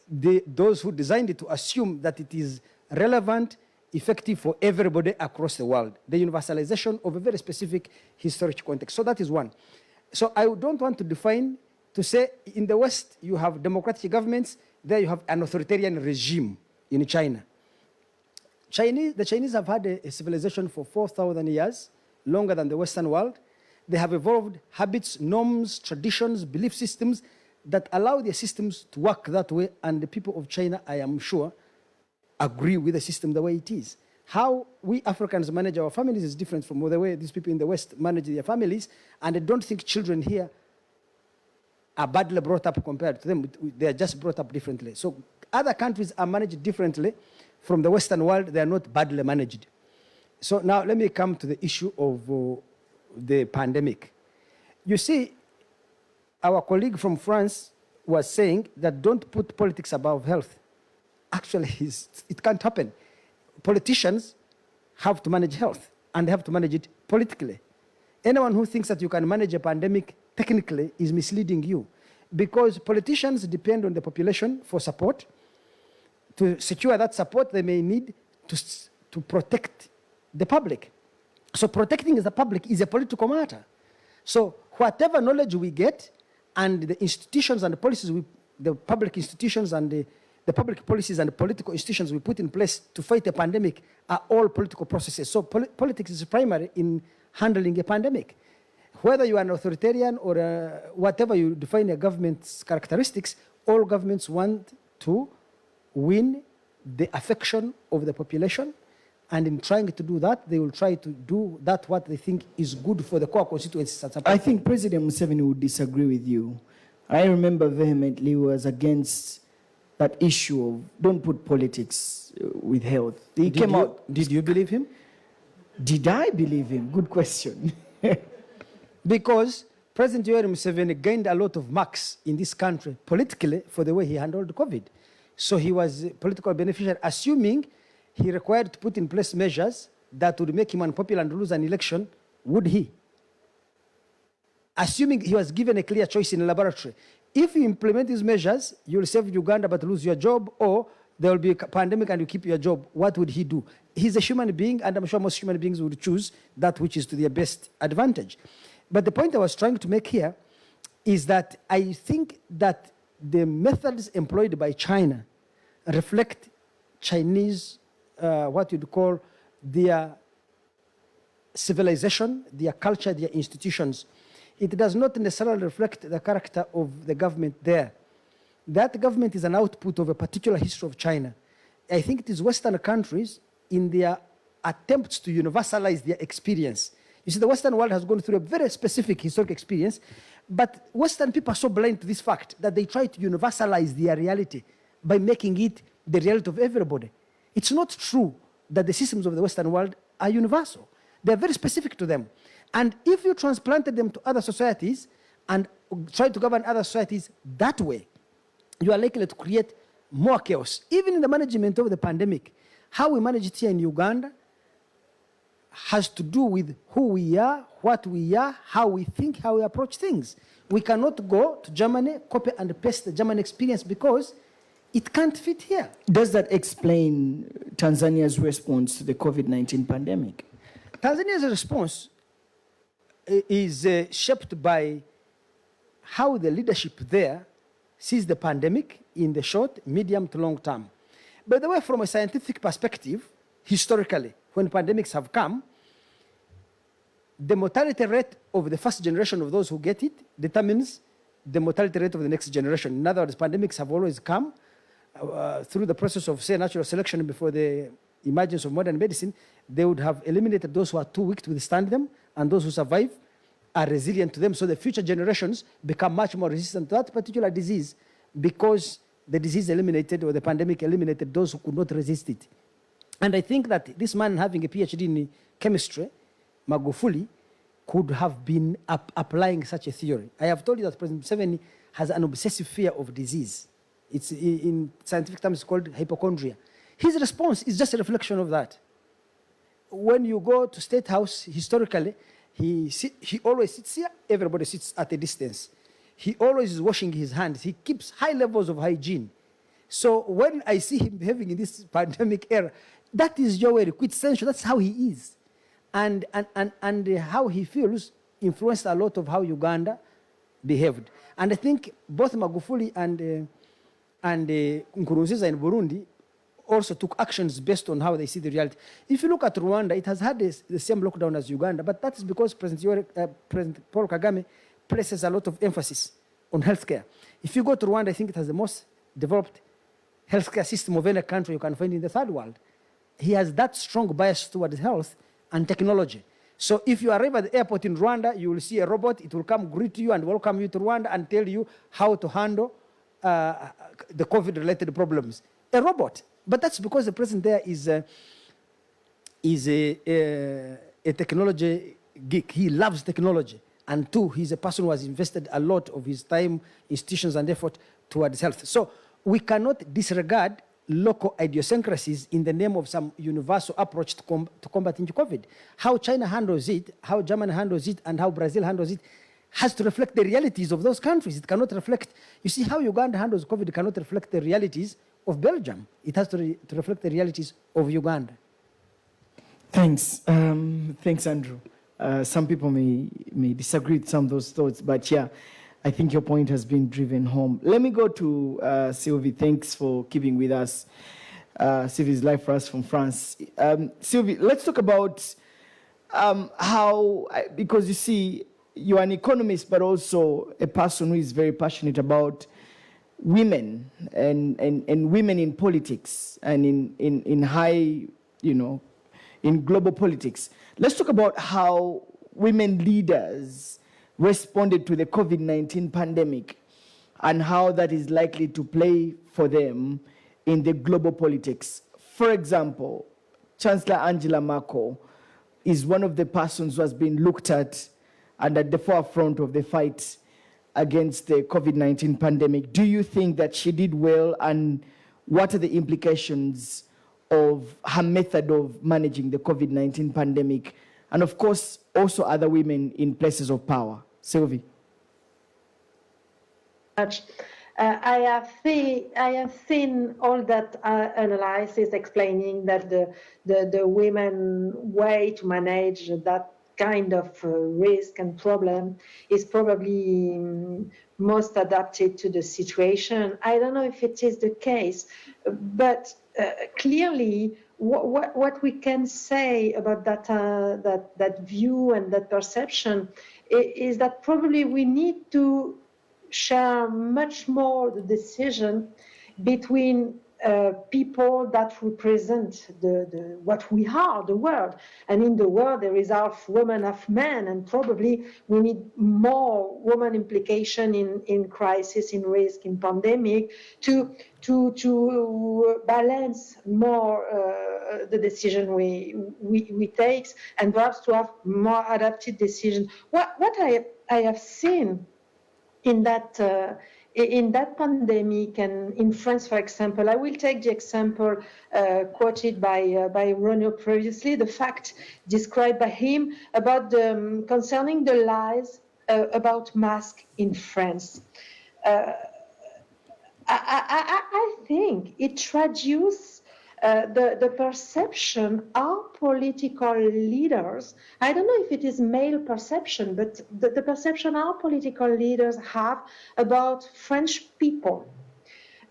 those who designed it to assume that it is relevant, effective for everybody across the world. The universalization of a very specific historic context. So that is one. So I don't want to say in the West you have democratic governments, there you have an authoritarian regime in China. The Chinese have had a civilization for 4,000 years, longer than the Western world. They have evolved habits, norms, traditions, belief systems that allow their systems to work that way. And the people of China, I am sure, agree with the system the way it is. How we Africans manage our families is different from the way these people in the West manage their families. And I don't think children here are badly brought up compared to them. They are just brought up differently. So other countries are managed differently from the Western world. They are not badly managed. So now let me come to the issue of the pandemic. You see, our colleague from France was saying that don't put politics above health. Actually, it can't happen. Politicians have to manage health, and they have to manage it politically. Anyone who thinks that you can manage a pandemic technically is misleading you, because politicians depend on the population for support. To secure that support, they may need to protect the public. So protecting the public is a political matter. So whatever knowledge we get and the institutions and the policies, the public institutions and the public policies and the political institutions we put in place to fight a pandemic are all political processes. So politics is primary in handling a pandemic. Whether you are an authoritarian or whatever you define a government's characteristics, all governments want to win the affection of the population. And in trying to do that, they will try to do that what they think is good for the core constituencies. I think President Museveni would disagree with you. I remember vehemently he was against that issue of don't put politics with health. He came out. Did you believe him? Did I believe him? Good question. Because President Yoweri Museveni gained a lot of marks in this country politically for the way he handled COVID. So he was a political beneficiary, assuming he required to put in place measures that would make him unpopular and lose an election, would he? Assuming he was given a clear choice in a laboratory. If you implement these measures, you will save Uganda but lose your job, or there will be a pandemic and you keep your job. What would he do? He's a human being, and I'm sure most human beings would choose that which is to their best advantage. But the point I was trying to make here is that I think that the methods employed by China reflect Chinese, what you'd call their civilization, their culture, their institutions. It does not necessarily reflect the character of the government there. That government is an output of a particular history of China. I think it is Western countries in their attempts to universalize their experience. You see, the Western world has gone through a very specific historic experience, but Western people are so blind to this fact that they try to universalize their reality by making it the reality of everybody. It's not true that the systems of the Western world are universal. They're very specific to them. And if you transplanted them to other societies and try to govern other societies that way, you are likely to create more chaos. Even in the management of the pandemic, how we manage it here in Uganda has to do with who we are, what we are, how we think, how we approach things. We cannot go to Germany, copy and paste the German experience because it can't fit here. Does that explain Tanzania's response to the COVID-19 pandemic? Tanzania's response is shaped by how the leadership there sees the pandemic in the short, medium to long term. By the way, from a scientific perspective, historically, when pandemics have come, the mortality rate of the first generation of those who get it determines the mortality rate of the next generation. In other words, pandemics have always come through the process of, say, natural selection before the emergence of modern medicine. They would have eliminated those who are too weak to withstand them, and those who survive are resilient to them. So the future generations become much more resistant to that particular disease because the disease eliminated, or the pandemic eliminated, those who could not resist it. And I think that this man having a PhD in chemistry, Magufuli, could have been applying such a theory. I have told you that President Museveni has an obsessive fear of disease. It's in scientific terms called hypochondria. His response is just a reflection of that. When you go to State House, historically, he always sits here, everybody sits at a distance. He always is washing his hands. He keeps high levels of hygiene. So when I see him behaving in this pandemic era, that is Yoweri, quintessential. That's how he is. And how he feels influenced a lot of how Uganda behaved. And I think both Magufuli and Nkurunziza in Burundi also took actions based on how they see the reality. If you look at Rwanda, it has had the same lockdown as Uganda, but that is because President Paul Kagame places a lot of emphasis on healthcare. If you go to Rwanda, I think it has the most developed healthcare system of any country you can find in the third world. He has that strong bias towards health and technology. So if you arrive at the airport in Rwanda, you will see a robot. It will come greet you and welcome you to Rwanda and tell you how to handle the COVID-related problems. A robot. But that's because the president there is a technology geek. He loves technology. And two, he's a person who has invested a lot of his time, institutions, and effort towards health. So we cannot disregard local idiosyncrasies in the name of some universal approach to combating COVID. How China handles it, how Germany handles it, and how Brazil handles it has to reflect the realities of those countries. It cannot reflect, you see, how Uganda handles COVID cannot reflect the realities of Belgium. It has to reflect the realities of Uganda. Thanks. Thanks, Andrew. Some people may disagree with some of those thoughts, but yeah, I think your point has been driven home. Let me go to Sylvie. Thanks for keeping with us. Sylvie is live for us from France. Sylvie, let's talk about how, because you see, you're an economist, but also a person who is very passionate about women and women in politics and in high, in global politics. Let's talk about how women leaders responded to the COVID-19 pandemic and how that is likely to play for them in the global politics. For example, Chancellor Angela Merkel is one of the persons who has been looked at and at the forefront of the fight against the COVID-19 pandemic. Do you think that she did well, and what are the implications of her method of managing the COVID-19 pandemic, and of course, also other women in places of power? Sylvie. I have seen all that analysis explaining that the women way to manage that kind of risk and problem is probably most adapted to the situation. I don't know if it is the case, but clearly what we can say about that view and that perception is that probably we need to share much more the decision between people that represent what we are, the world. And in the world, there is half women, half men, and probably we need more woman implication in crisis, in risk, in pandemic, to balance more the decision we take, and perhaps to have more adapted decisions. What I have seen in that pandemic, and in France, for example, I will take the example quoted by Renaud previously, the fact described by him about concerning the lies about masks in France. I think it traduces the perception our political leaders, I don't know if it is male perception, but the perception our political leaders have about French people.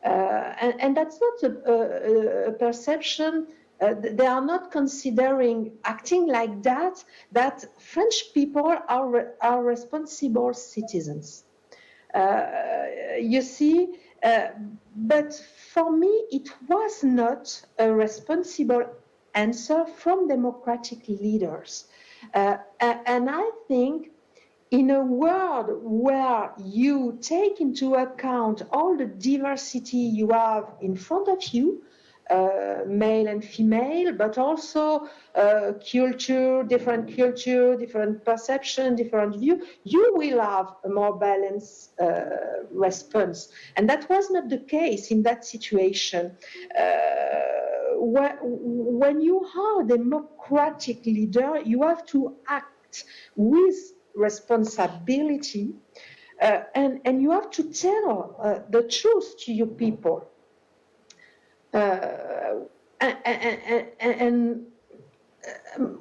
And that's not a perception, they are not considering acting like that French people are responsible citizens. You see, but for me, it was not a responsible answer from democratic leaders. And I think in a world where you take into account all the diversity you have in front of you, male and female, but also different perception, different view, you will have a more balanced response. And that was not the case in that situation. When you are a democratic leader, you have to act with responsibility, and you have to tell the truth to your people. And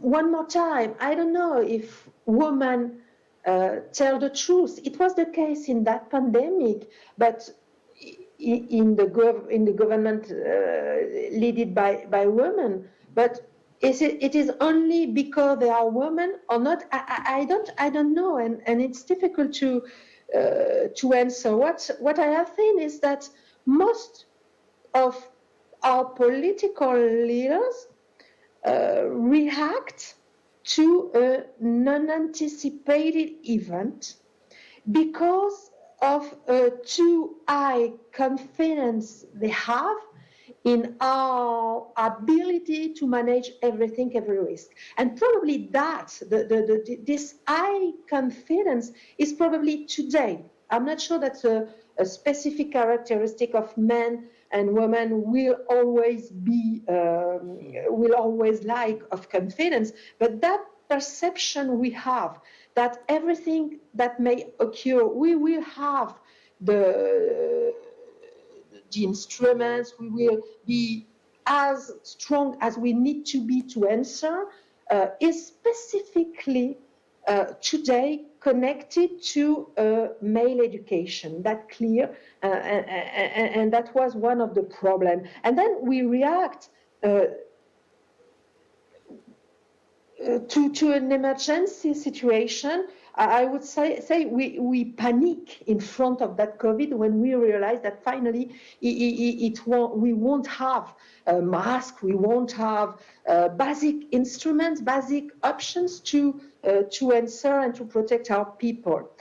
one more time, I don't know if women tell the truth. It was the case in that pandemic, but in the government led by women, but it is only because they are women or not? I don't know, and it's difficult to answer. What I have seen is that most of our political leaders react to a non-anticipated event because of a too high confidence they have in our ability to manage everything, every risk. And probably that, this high confidence is probably today. I'm not sure that's a specific characteristic of men and women will always lack of confidence, but that perception we have that everything that may occur, we will have the instruments, we will be as strong as we need to be to answer, is specifically today connected to male education. That's clear, and that was one of the problems. And then we react to an emergency situation. I would say we panic in front of that COVID when we realize that finally we won't have a mask, we won't have basic instruments, basic options to answer and to protect our people.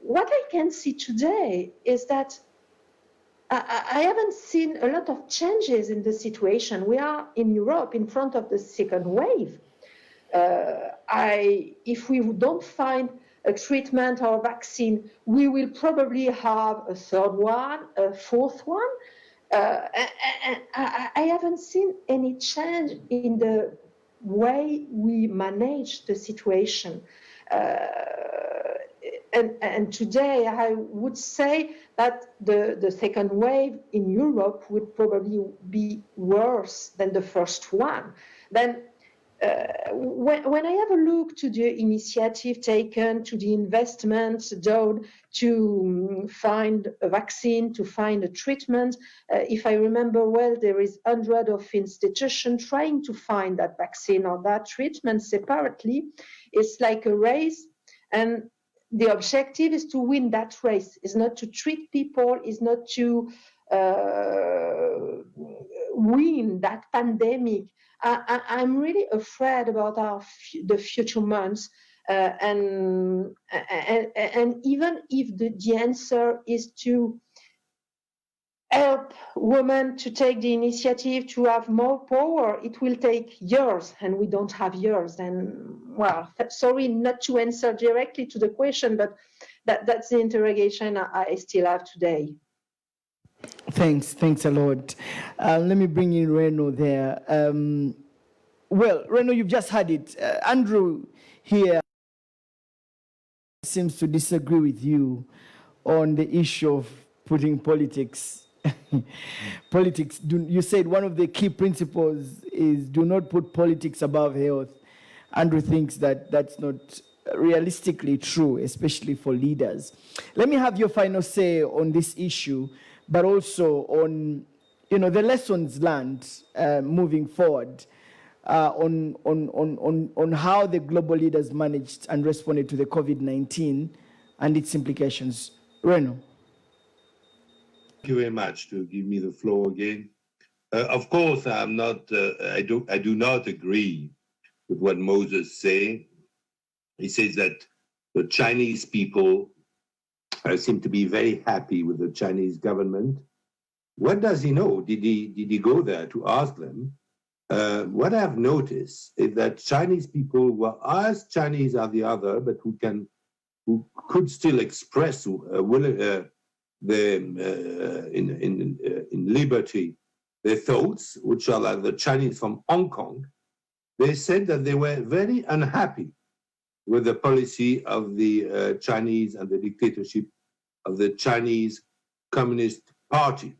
What I can see today is that I haven't seen a lot of changes in the situation. We are in Europe in front of the second wave. If we don't find a treatment or a vaccine, we will probably have a third one, a fourth one. I haven't seen any change in the way we manage the situation. And today I would say that the second wave in Europe would probably be worse than the first one. Then when I have a look to the initiative taken, to the investments done to find a vaccine, to find a treatment, if I remember well, there is hundreds of institutions trying to find that vaccine or that treatment separately. It's like a race, and the objective is to win that race. It's not to treat people, it's not to win that pandemic. I'm really afraid about the future months, and even if the answer is to help women to take the initiative to have more power, it will take years, and we don't have years. And well, sorry not to answer directly to the question, but that's the interrogation I still have today. Thanks a lot. Let me bring in Reno there. Well, Reno, you've just had it. Andrew here seems to disagree with you on the issue of putting politics. Politics. You said one of the key principles is do not put politics above health. Andrew thinks that that's not realistically true, especially for leaders. Let me have your final say on this issue, but also on, the lessons learned moving forward on how the global leaders managed and responded to the COVID-19 and its implications. Reno. Thank you very much to give me the floor again. Of course, I'm not. I do not agree with what Moses says. He says that the Chinese people seem to be very happy with the Chinese government. What does he know? Did he go there to ask them? What I've noticed is that Chinese people were as Chinese as the other, but who could still express in liberty their thoughts, which are like the Chinese from Hong Kong. They said that they were very unhappy with the policy of the Chinese and the dictatorship of the Chinese Communist Party.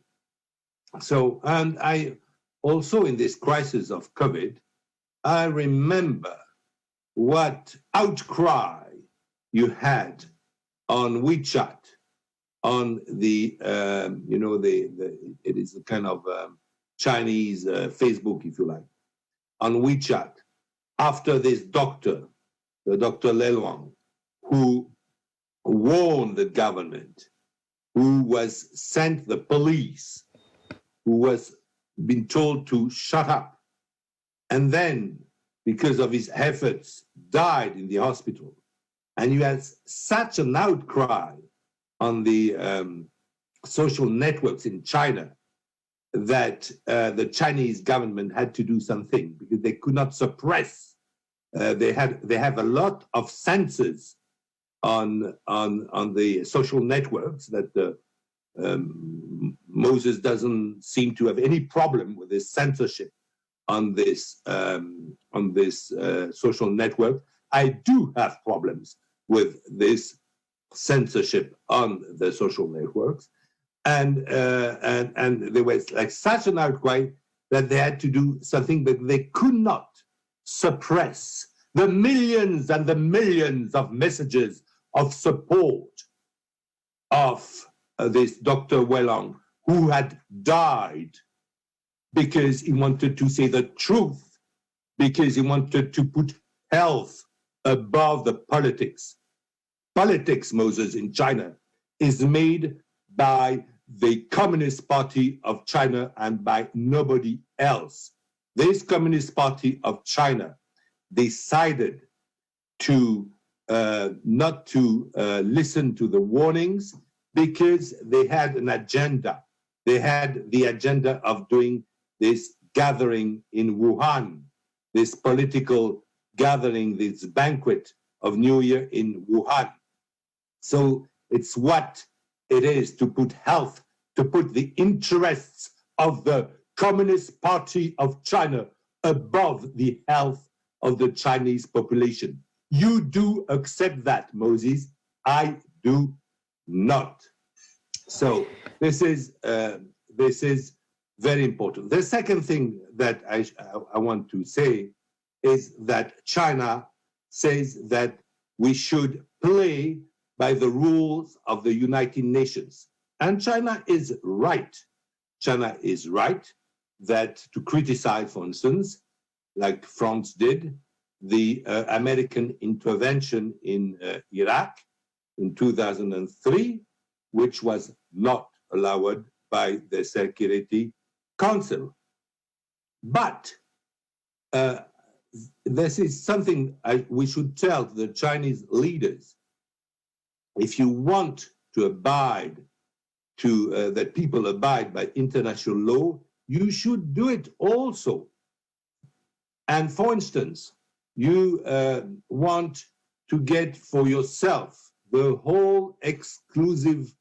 So, and I also in this crisis of COVID, I remember what outcry you had on WeChat on the, it is a kind of Chinese Facebook, if you like, on WeChat, after this doctor, the Dr. Leluang, who warned the government, who was sent the police, who was been told to shut up, and then, because of his efforts, died in the hospital. And you had such an outcry on the social networks in China that the Chinese government had to do something because they could not suppress. They have a lot of censors on the social networks that Moses doesn't seem to have any problem with this censorship on this social network. I do have problems with this censorship on the social networks, and there was like such an outcry that they had to do something, but they could not suppress the millions and the millions of messages of support of this Dr. Leluang, who had died because he wanted to say the truth, because he wanted to put health above the politics. Politics, Moses, in China is made by the Communist Party of China and by nobody else. This Communist Party of China decided to not to listen to the warnings because they had an agenda. They had the agenda of doing this gathering in Wuhan, this political gathering, this banquet of New Year in Wuhan. So it's what it is to put health, to put the interests of the Communist Party of China above the health of the Chinese population. You do accept that, Moses. I do not. So this is very important. The second thing that I want to say is that China says that we should play by the rules of the United Nations. And China is right. China is right that to criticize, for instance, like France did, the American intervention in Iraq in 2003, which was not allowed by the Security Council. But this is something we should tell the Chinese leaders. If you want to abide to that people abide by international law, you should do it also. And for instance, you want to get for yourself the whole exclusive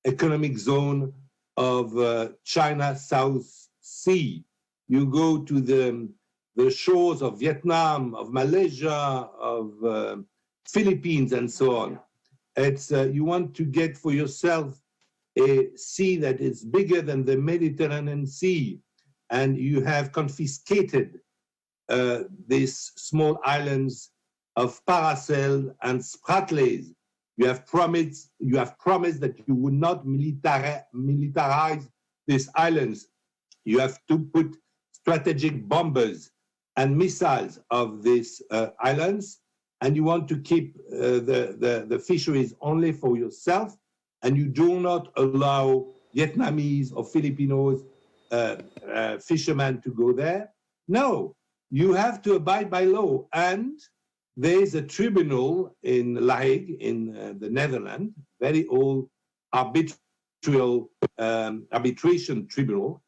economic zone of China South Sea. You go to the shores of Vietnam, of Malaysia, of Philippines, and so on. It's you want to get for yourself a sea that is bigger than the Mediterranean Sea, and you have confiscated these small islands of Paracel and Spratlys. You have promised that you would not militarize these islands. You have to put strategic bombers and missiles of these islands, and you want to keep the fisheries only for yourself, and you do not allow Vietnamese or Filipinos fishermen to go there. No, you have to abide by law. And there is a tribunal in La Hague, in the Netherlands, very old arbitration tribunal,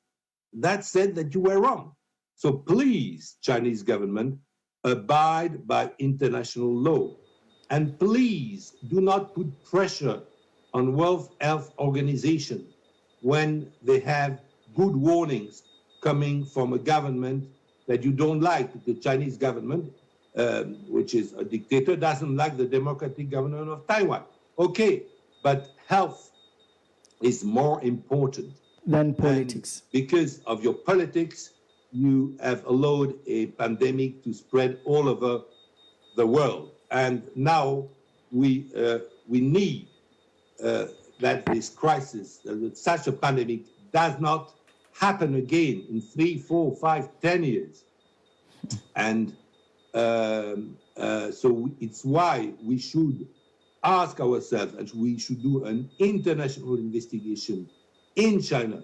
that said that you were wrong. So please, Chinese government, abide by international law. And please do not put pressure on World Health Organization when they have good warnings coming from a government that you don't like. The Chinese government, which is a dictator, doesn't like the democratic government of Taiwan. Okay, but health is more important than politics. And because of your politics, you have allowed a pandemic to spread all over the world. And now we need that this crisis, that such a pandemic, does not happen again in 3, 4, 5, 10 years. And so it's why we should ask ourselves, and we should do an international investigation in China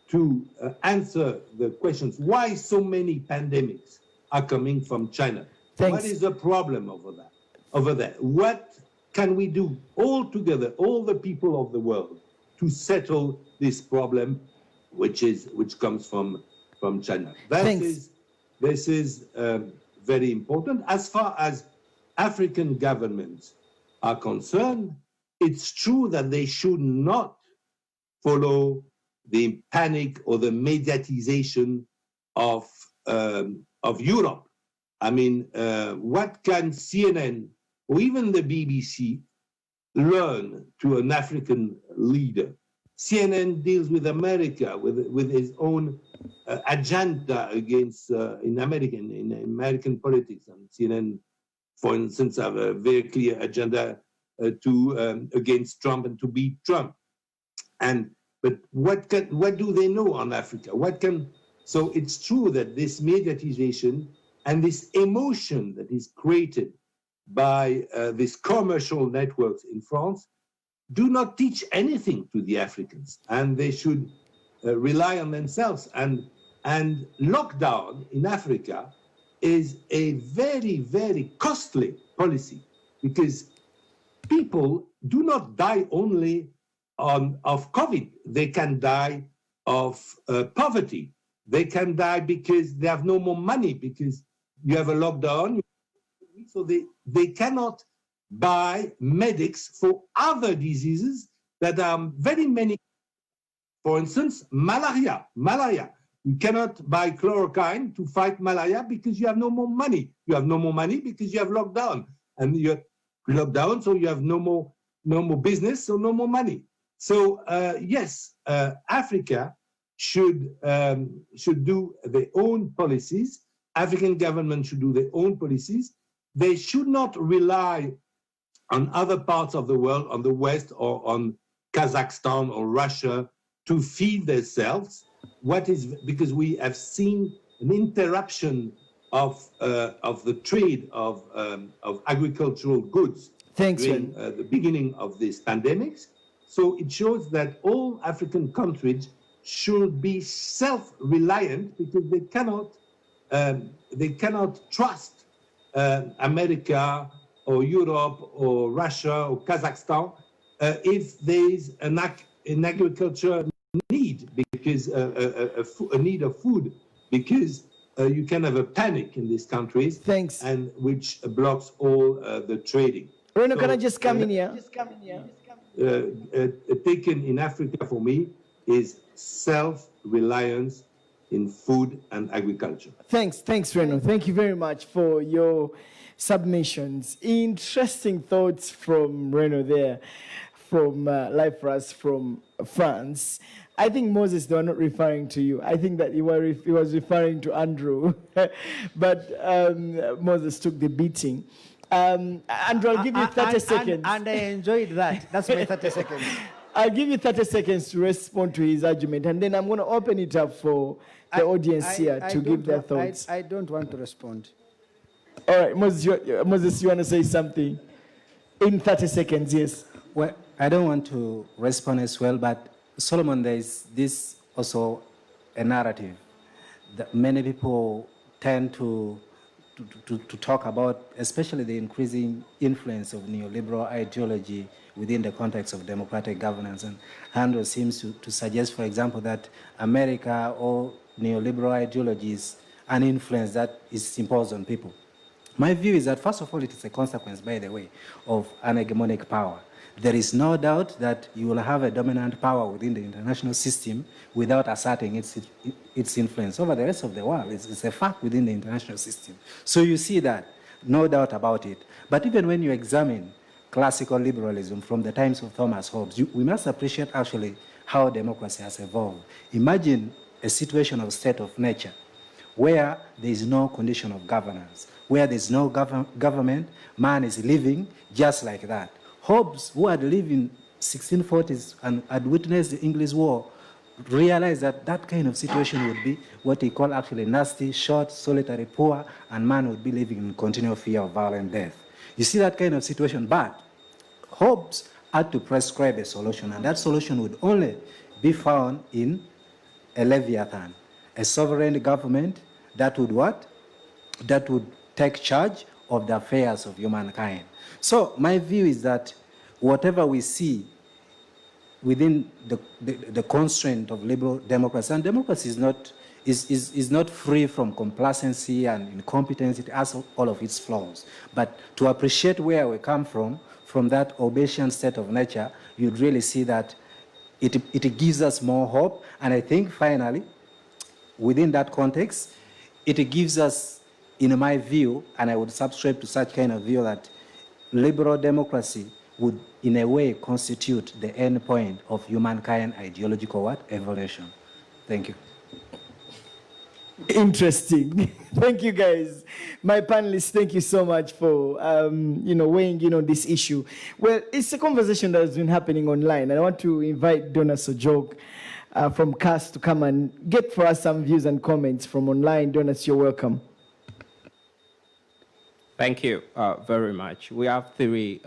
to answer the questions, why so many pandemics are coming from China? Thanks. What is the problem over there? What can we do all together, all the people of the world, to settle this problem, which comes from China? This is very important. As far as African governments are concerned, it's true that they should not follow the panic or the mediatization of Europe. I mean, what can CNN or even the BBC learn to an African leader? CNN deals with America, with his own agenda against in American politics. And CNN, for instance, have a very clear agenda against Trump and to beat Trump. But what do they know on Africa? So it's true that this mediatization and this emotion that is created by these commercial networks in France do not teach anything to the Africans, and they should rely on themselves. And lockdown in Africa is a very, very costly policy, because people do not die only of COVID. They can die of poverty. They can die because they have no more money, because you have a lockdown. So they cannot buy medics for other diseases that are very many. For instance, malaria. You cannot buy chloroquine to fight malaria because you have no more money. You have no more money because you have lockdown. And you have lockdown, so you have no more business, so no more money. So yes, Africa should do their own policies. African governments should do their own policies. They should not rely on other parts of the world, on the West or on Kazakhstan or Russia, to feed themselves. Because we have seen an interruption of the trade of agricultural goods during the beginning of this pandemic. So it shows that all African countries should be self-reliant, because they cannot trust America or Europe or Russia or Kazakhstan if there is an agriculture need, because a need of food, because you can have a panic in these countries. Thanks. And which blocks all the trading. Reno, can I just come in here? Taken in Africa for me is self-reliance in food and agriculture. Thanks, Reno. Thank you very much for your submissions. Interesting thoughts from Reno there, from Live for Us from France. I think, Moses, they were not referring to you. I think that he was referring to Andrew. But Moses took the beating. Andrew, I'll give you 30 seconds. And I enjoyed that. That's my 30 seconds. I'll give you 30 seconds to respond to his argument, and then I'm going to open it up for the audience here to give their thoughts. I don't want to respond. All right, Moses, you want to say something? In 30 seconds, yes. Well, I don't want to respond as well, but Solomon, there is this also a narrative that many people tend to talk about, especially the increasing influence of neoliberal ideology within the context of democratic governance. And Andrew seems to suggest, for example, that America or neoliberal ideology is an influence that is imposed on people. My view is that, first of all, it is a consequence, by the way, of an hegemonic power. There is no doubt that you will have a dominant power within the international system without asserting its influence over the rest of the world. It's a fact within the international system. So you see that, no doubt about it. But even when you examine classical liberalism from the times of Thomas Hobbes, we must appreciate actually how democracy has evolved. Imagine a situation of state of nature where there is no condition of governance, where there is no government, man is living just like that. Hobbes, who had lived in 1640s and had witnessed the English War realized that that kind of situation would be what he called actually nasty, short, solitary, poor, and man would be living in continual fear of violent death. You see that kind of situation, but Hobbes had to prescribe a solution, and that solution would only be found in a Leviathan, a sovereign government that would what? That would take charge of the affairs of humankind. So my view is that whatever we see within the constraint of liberal democracy, and democracy is not free from complacency and incompetence, it has all of its flaws. But to appreciate where we come from that Hobbesian state of nature, you'd really see that it gives us more hope. And I think finally, within that context, it gives us, in my view, and I would subscribe to such kind of view, that liberal democracy would, in a way, constitute the end point of humankind ideological what? Evolution. Thank you. Interesting. Thank you, guys. My panelists, thank you so much for weighing in on this issue. Well, it's a conversation that has been happening online, and I want to invite Donna Sojok from CAS to come and get for us some views and comments from online. Donna, you're welcome. Thank you very much. We have three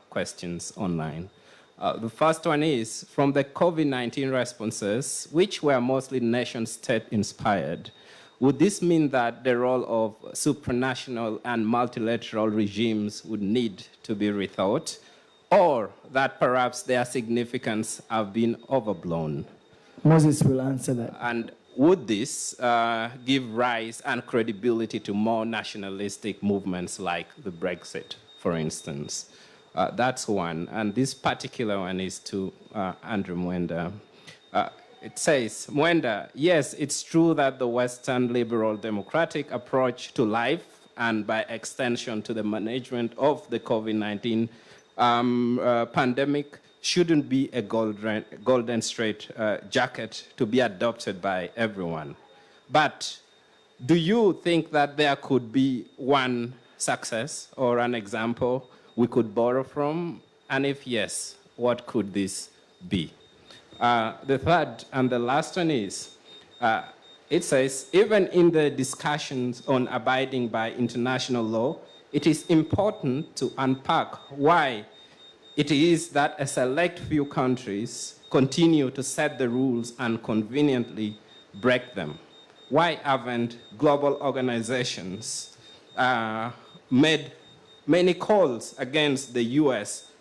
questions online. The first one is, from the COVID-19 responses, which were mostly nation-state inspired, would this mean that the role of supranational and multilateral regimes would need to be rethought, or that perhaps their significance have been overblown? Moses will answer that. And would this give rise and credibility to more nationalistic movements like the Brexit, for instance? That's one. And this particular one is to Andrew Mwenda. It says, Mwenda, yes, it's true that the Western liberal democratic approach to life, and by extension to the management of the COVID-19 pandemic, shouldn't be a golden straight jacket to be adopted by everyone. But do you think that there could be one success or an example we could borrow from? And if yes, what could this be? The third and the last one is, it says, even in the discussions on abiding by international law, it is important to unpack why it is that a select few countries continue to set the rules and conveniently break them. Why haven't global organizations made many calls against the US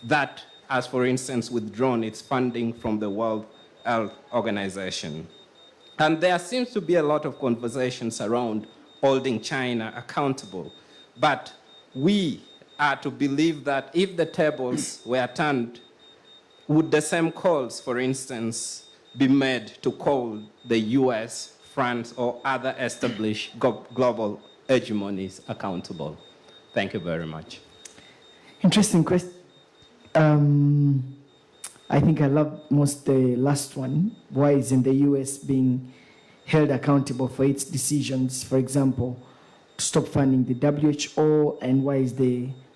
that has, for instance, withdrawn its funding from the World Health Organization? And there seems to be a lot of conversations around holding China accountable. But we are to believe that if the tables were turned, would the same calls, for instance, be made to call the US, France, or other established global hegemonies accountable? Thank you very much. Interesting question. I think I love most the last one. Why isn't the US being held accountable for its decisions, for example, to stop funding the WHO, and why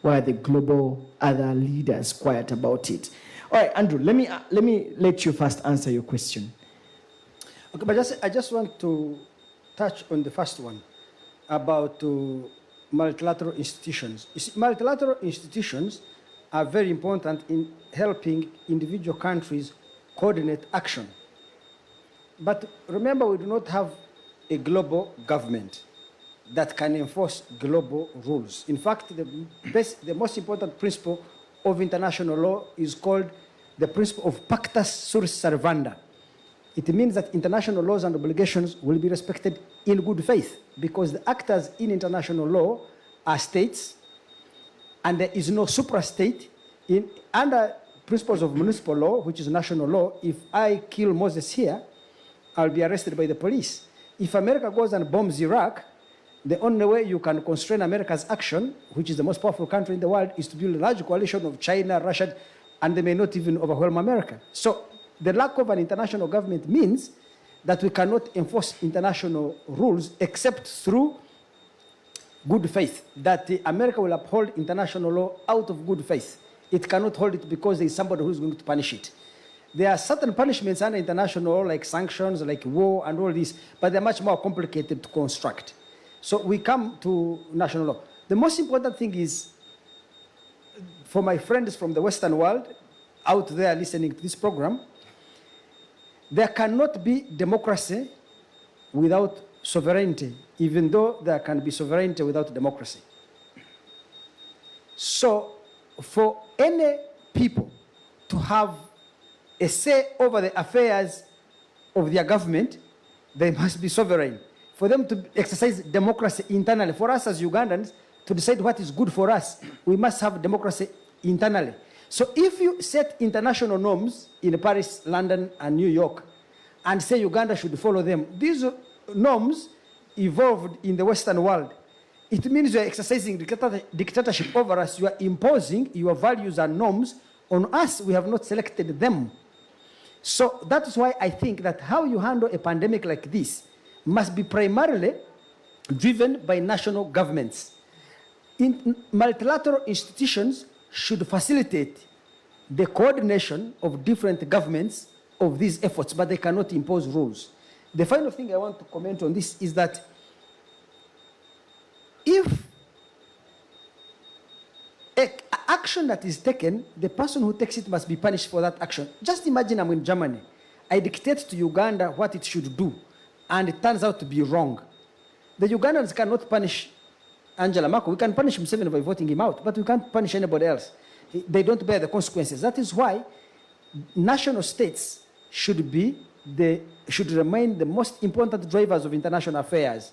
are the global other leaders quiet about it? All right, Andrew, let me let you first answer your question. Okay, but I just want to touch on the first one about multilateral institutions. You see, multilateral institutions are very important in helping individual countries coordinate action. But remember, we do not have a global government that can enforce global rules. In fact, the most important principle of international law is called the principle of pacta sunt servanda. It means that international laws and obligations will be respected in good faith, because the actors in international law are states, and there is no supra-state. Under principles of municipal law, which is national law, if I kill Moses here, I'll be arrested by the police. If America goes and bombs Iraq, the only way you can constrain America's action, which is the most powerful country in the world, is to build a large coalition of China, Russia, and they may not even overwhelm America. So the lack of an international government means that we cannot enforce international rules except through good faith, that America will uphold international law out of good faith. It cannot hold it because there is somebody who is going to punish it. There are certain punishments under international, like sanctions, like war and all this, but they're much more complicated to construct. So we come to national law. The most important thing is, for my friends from the Western world out there listening to this program, there cannot be democracy without sovereignty, even though there can be sovereignty without democracy. So for any people to have a say over the affairs of their government, they must be sovereign. For them to exercise democracy internally, for us as Ugandans, to decide what is good for us, we must have democracy internally. So if you set international norms in Paris, London, and New York, and say Uganda should follow them, these norms evolved in the Western world. It means you are exercising dictatorship over us. You are imposing your values and norms on us. We have not selected them. So that is why I think that how you handle a pandemic like this must be primarily driven by national governments. Multilateral institutions should facilitate the coordination of different governments of these efforts, but they cannot impose rules. The final thing I want to comment on this is that if action that is taken, the person who takes it must be punished for that action. Just imagine I'm in Germany. I dictate to Uganda what it should do, and it turns out to be wrong. The Ugandans cannot punish Angela Merkel. We can punish Museveni by voting him out, but we can't punish anybody else. They don't bear the consequences. That is why national states should remain the most important drivers of international affairs.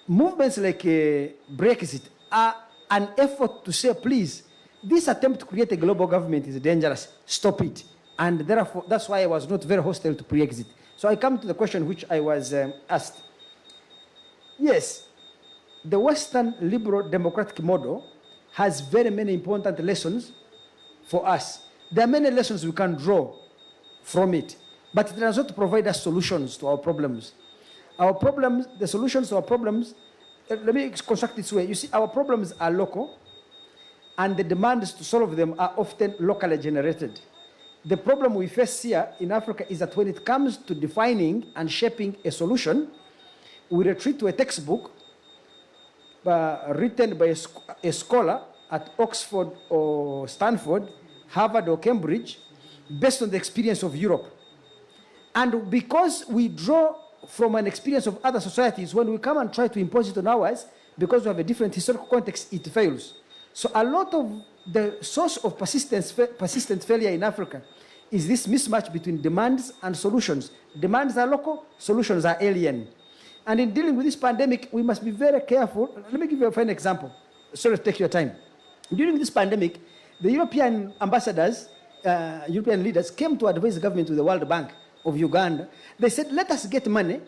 Movements like Brexit are an effort to say, please, this attempt to create a global government is dangerous. Stop it. And therefore, that's why I was not very hostile to pre-exit. So I come to the question which I was asked. Yes, the Western liberal democratic model has very many important lessons for us. There are many lessons we can draw from it, but it does not provide us solutions to our problems. Our problems, the solutions to our problems, let me construct this way. You see, our problems are local, and the demands to solve them are often locally generated. The problem we face here in Africa is that when it comes to defining and shaping a solution, we retreat to a textbook written by a scholar at Oxford or Stanford, Harvard or Cambridge, based on the experience of Europe. And because we draw from an experience of other societies, when we come and try to impose it on ours, because we have a different historical context, it fails. So a lot of the source of persistent failure in Africa is this mismatch between demands and solutions. Demands are local, solutions are alien. And in dealing with this pandemic, we must be very careful. Let me give you a fine example. Sorry to take your time. During this pandemic, the European ambassadors, European leaders came to advise the government with the World Bank of Uganda. They said, let us get money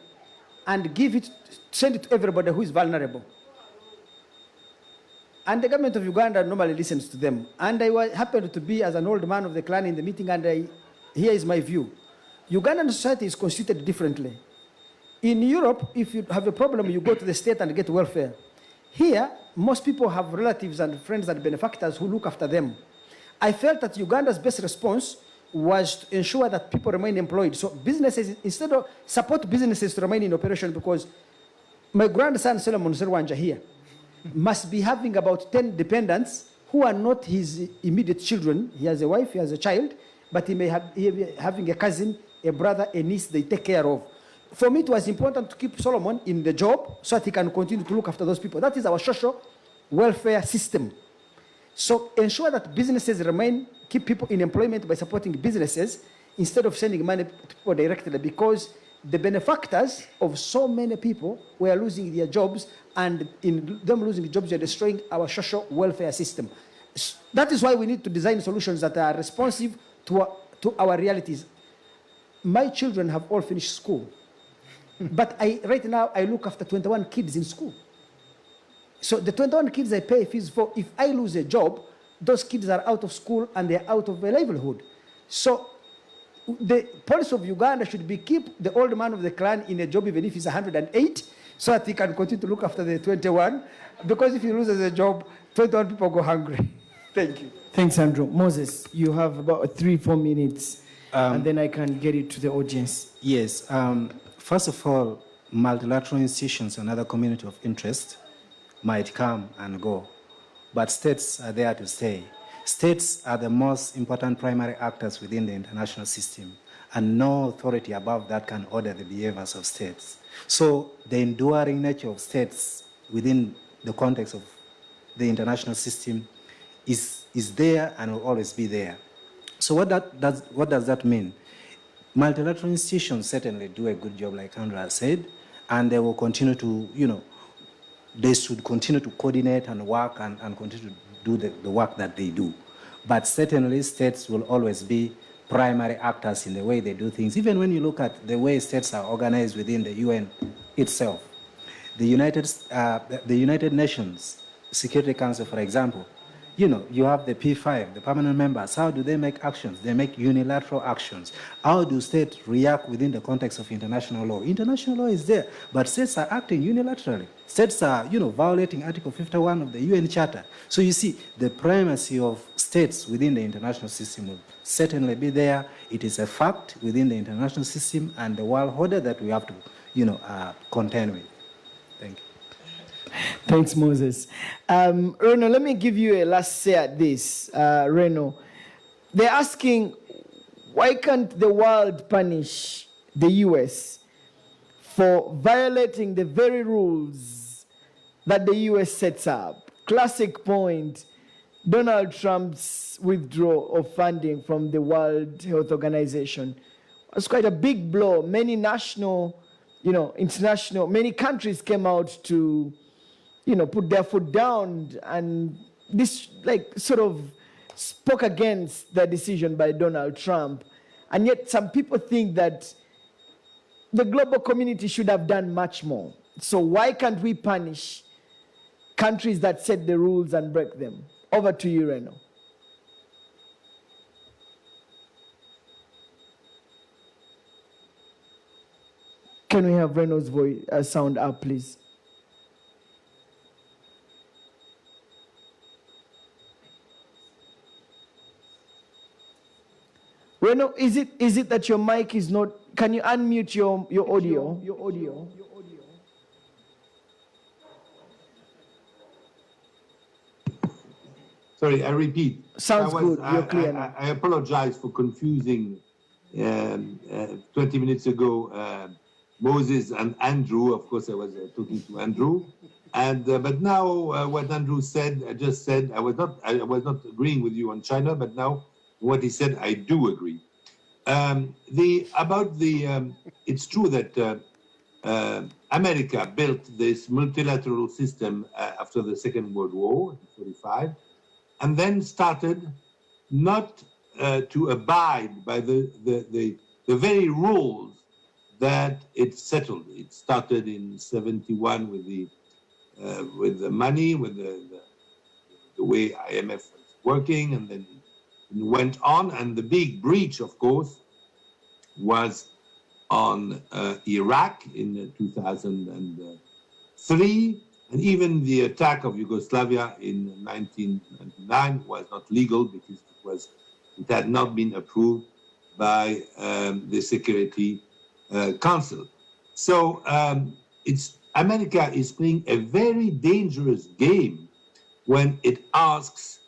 and give it, send it to everybody who is vulnerable. And the government of Uganda normally listens to them. And I happened to be as an old man of the clan in the meeting, and here is my view. Ugandan society is constituted differently. In Europe, if you have a problem, you go to the state and get welfare. Here, most people have relatives and friends and benefactors who look after them. I felt that Uganda's best response was to ensure that people remain employed. So businesses, instead of support businesses to remain in operation, because my grandson Solomon Serwanja here must be having about 10 dependents who are not his immediate children. He has a wife, he has a child, but he may be having a cousin, a brother, a niece they take care of. For me, it was important to keep Solomon in the job so that he can continue to look after those people. That is our social welfare system. So ensure that businesses keep people in employment by supporting businesses instead of sending money to people directly, because the benefactors of so many people were losing their jobs, and in them losing jobs, they're destroying our social welfare system. That is why we need to design solutions that are responsive to our realities. My children have all finished school. But right now, I look after 21 kids in school. So the 21 kids I pay fees for, if I lose a job, those kids are out of school and they're out of a livelihood. So the policy of Uganda should be keep the old man of the clan in a job even if he's 108, so that he can continue to look after the 21. Because if he loses a job, 21 people go hungry. Thank you. Thanks, Andrew. Moses, you have about 3-4 minutes, and then I can get it to the audience. Yes. First of all, multilateral institutions and other community of interest might come and go, but states are there to stay. States are the most important primary actors within the international system, and no authority above that can order the behaviors of states. So the enduring nature of states within the context of the international system is there and will always be there. So what does that mean? Multilateral institutions certainly do a good job, like Andrew has said, and they will continue to, they should continue to coordinate and work and continue to do the work that they do. But certainly states will always be primary actors in the way they do things. Even when you look at the way states are organized within the UN itself, the United Nations Security Council, for example, you have the P5, the permanent members. How do they make actions? They make unilateral actions. How do states react within the context of international law? International law is there, but states are acting unilaterally. States are, violating Article 51 of the UN Charter. So you see, the primacy of states within the international system will certainly be there. It is a fact within the international system and the world order that we have to, contend with. Thank you. Thanks, Moses. Reno, let me give you a last say at this. Reno, they're asking, why can't the world punish the US for violating the very rules that the US sets up? Classic point, Donald Trump's withdrawal of funding from the World Health Organization was quite a big blow. Many national, international, many countries came out to put their foot down, and this sort of spoke against the decision by Donald Trump. And yet some people think that the global community should have done much more. So why can't we punish countries that set the rules and break them? Over to you, Reno. Can we have Reno's voice sound up, please? Reno, is it that your mic is not? Can you unmute your audio? Your audio. Sorry, I repeat. Sounds good. You're clear now. I apologize for confusing 20 minutes ago Moses and Andrew. Of course, I was talking to Andrew, and but now what Andrew said, I just said I was not agreeing with you on China, but now what he said, I do agree. It's true that America built this multilateral system after the Second World War in 1945, and then started not to abide by the very rules that it settled. It started in 1971 with the money, with the way IMF was working, and then went on. And the big breach, of course, was on Iraq in 2003, and even the attack of Yugoslavia in 1999 was not legal because it had not been approved by the Security Council. So America is playing a very dangerous game when it asks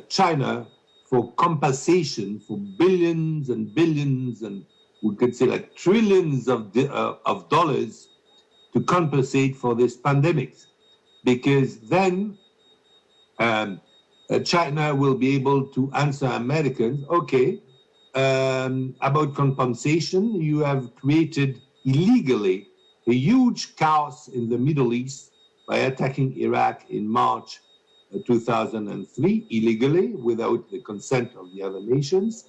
China for compensation for billions and billions, and we could say like trillions of dollars to compensate for this pandemic, because then China will be able to answer Americans, okay, about compensation, you have created illegally a huge chaos in the Middle East by attacking Iraq in March 2003, illegally, without the consent of the other nations.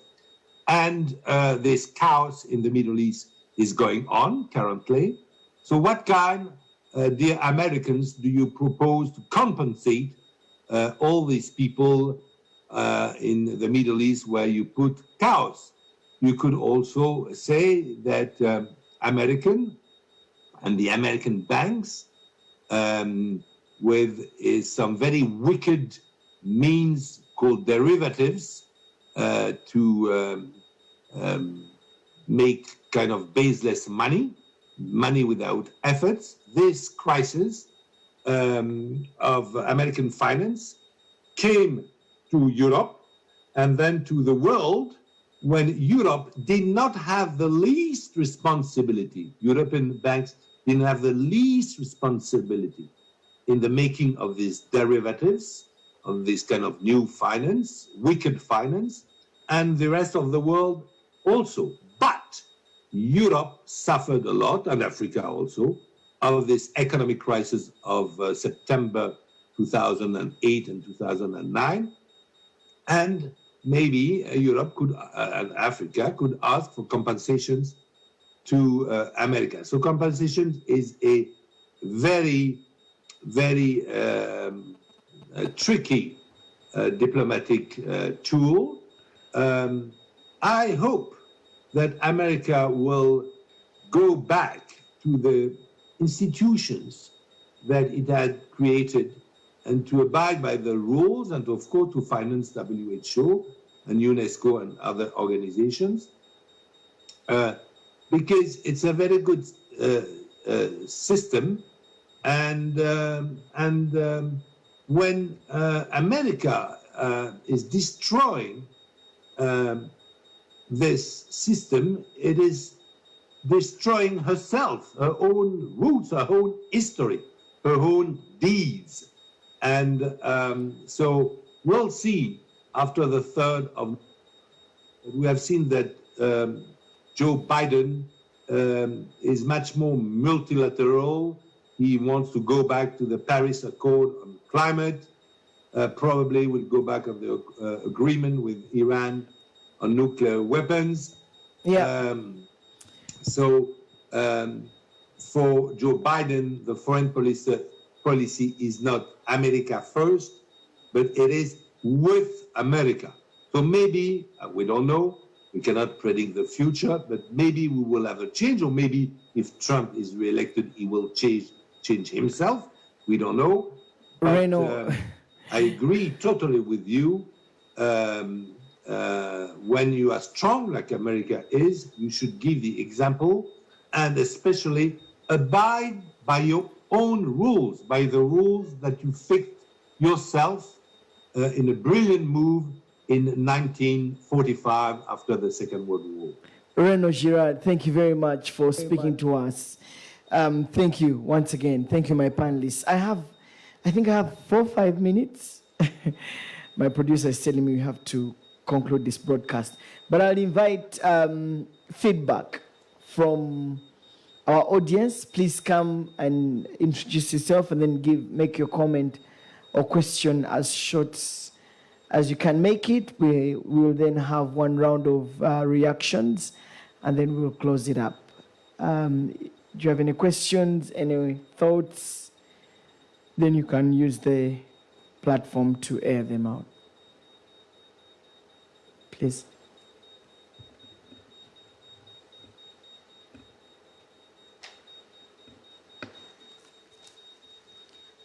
And this chaos in the Middle East is going on currently. So what kind, dear Americans, do you propose to compensate all these people in the Middle East where you put chaos? You could also say that American and the American banks with some very wicked means called derivatives to make kind of baseless money without efforts. This crisis of American finance came to Europe and then to the world when Europe did not have the least responsibility. European banks didn't have the least responsibility in the making of these derivatives, of this kind of new finance, wicked finance, and the rest of the world also. But Europe suffered a lot, and Africa also, of this economic crisis of September 2008 and 2009. And maybe Europe could, and Africa could ask for compensations to America. So compensation is a very, very tricky diplomatic tool. I hope that America will go back to the institutions that it had created and to abide by the rules and, of course, to finance WHO and UNESCO and other organizations, because it's a very good system. And when America is destroying this system, it is destroying herself, her own roots, her own history, her own deeds. And so we'll see after the 3rd of, we have seen that Joe Biden is much more multilateral. He wants to go back to the Paris Accord on climate, probably will go back on the agreement with Iran on nuclear weapons. Yeah. So for Joe Biden, the foreign policy is not America first, but it is with America. So maybe, we don't know, we cannot predict the future, but maybe we will have a change, or maybe if Trump is reelected, he will change himself. We don't know. But, I agree totally with you. When you are strong, like America is, you should give the example and especially abide by your own rules, by the rules that you fixed yourself in a brilliant move in 1945 after the Second World War. Renaud Girard, thank you very much for speaking to us. Thank you once again. Thank you, my panelists. I think I have 4 or 5 minutes. My producer is telling me we have to conclude this broadcast. But I'll invite feedback from our audience. Please come and introduce yourself and then make your comment or question as short as you can make it. We will then have one round of reactions and then we'll close it up. Do you have any questions, any thoughts? Then you can use the platform to air them out. Please.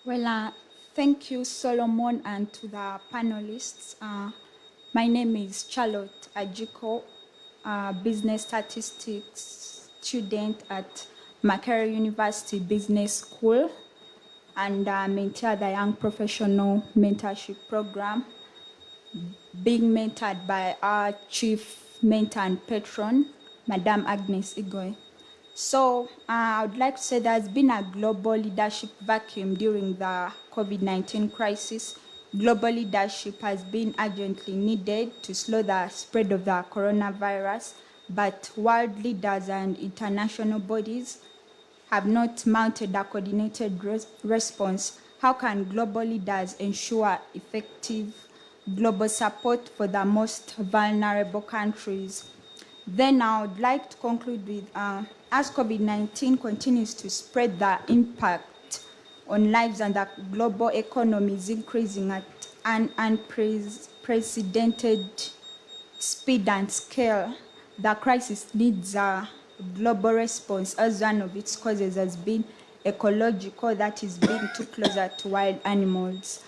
Well, thank you, Solomon, and to the panelists. My name is Charlotte Ajiko, business statistics student at Makerere University Business School, and mentor the Young Professional Mentorship Program, being mentored by our chief mentor and patron, Madame Agnes Igoe. So I would like to say there's been a global leadership vacuum during the COVID-19 crisis. Global leadership has been urgently needed to slow the spread of the coronavirus, but world leaders and international bodies have not mounted a coordinated response. How can global leaders ensure effective global support for the most vulnerable countries? Then I would like to conclude with, as COVID-19 continues to spread, the impact on lives and the global economy is increasing at an unprecedented speed and scale. The crisis needs a global response, as one of its causes has been ecological, that is being too closer to wild animals.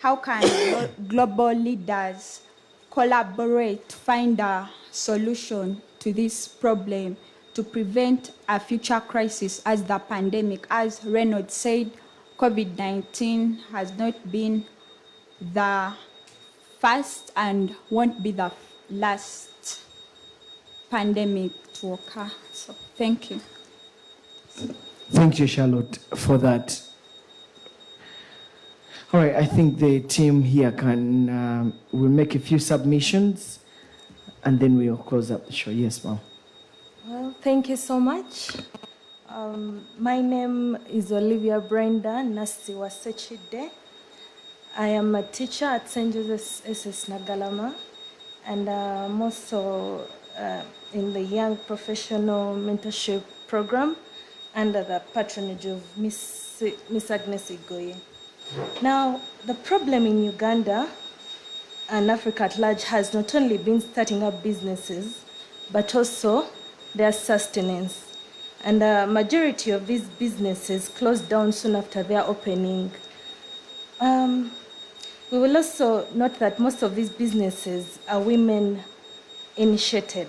how can global leaders collaborate, find a solution to this problem to prevent a future crisis as the pandemic? As Reynolds said, COVID-19 has not been the first and won't be the last pandemic to occur. So thank you. Thank you, Charlotte, for that. All right, I think the team here will make a few submissions and then we'll close up the show. Yes, ma'am. Well, thank you so much. My name is Olivia Brenda Nasi Wasechide. I am a teacher at St. Joseph's SS Nagalama, and I'm also in the Young Professional Mentorship Program under the patronage of Miss Agnes Igoye. Now, the problem in Uganda and Africa at large has not only been starting up businesses, but also their sustenance. And the majority of these businesses closed down soon after their opening. We will also note that most of these businesses are women-initiated.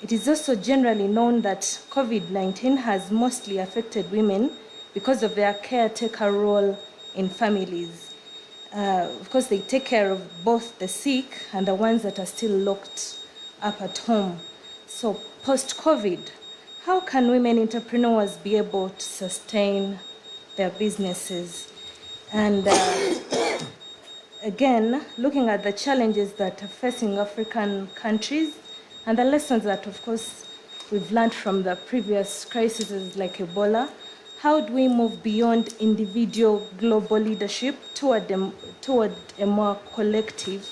It is also generally known that COVID-19 has mostly affected women because of their caretaker role in families. Of course, they take care of both the sick and the ones that are still locked up at home. So post-COVID, how can women entrepreneurs be able to sustain their businesses? And again, looking at the challenges that are facing African countries and the lessons that, of course, we've learned from the previous crises like Ebola, how do we move beyond individual global leadership toward a more collective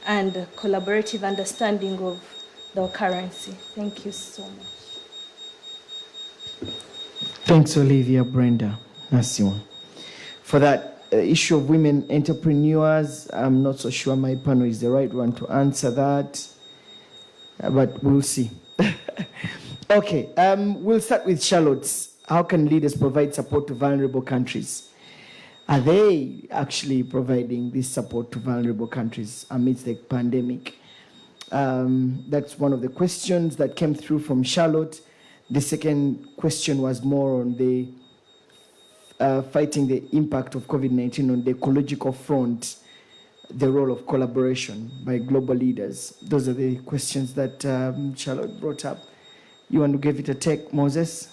and collaborative understanding of the currency? Thank you so much. Thanks, Olivia Brenda Nasiwa. For that issue of women entrepreneurs, I'm not so sure my panel is the right one to answer that, but we'll see. Okay, we'll start with Charlotte. How can leaders provide support to vulnerable countries? Are they actually providing this support to vulnerable countries amidst the pandemic? That's one of the questions that came through from Charlotte. The second question was more on the fighting the impact of COVID-19 on the ecological front, the role of collaboration by global leaders. Those are the questions that Charlotte brought up. You want to give it a take, Moses?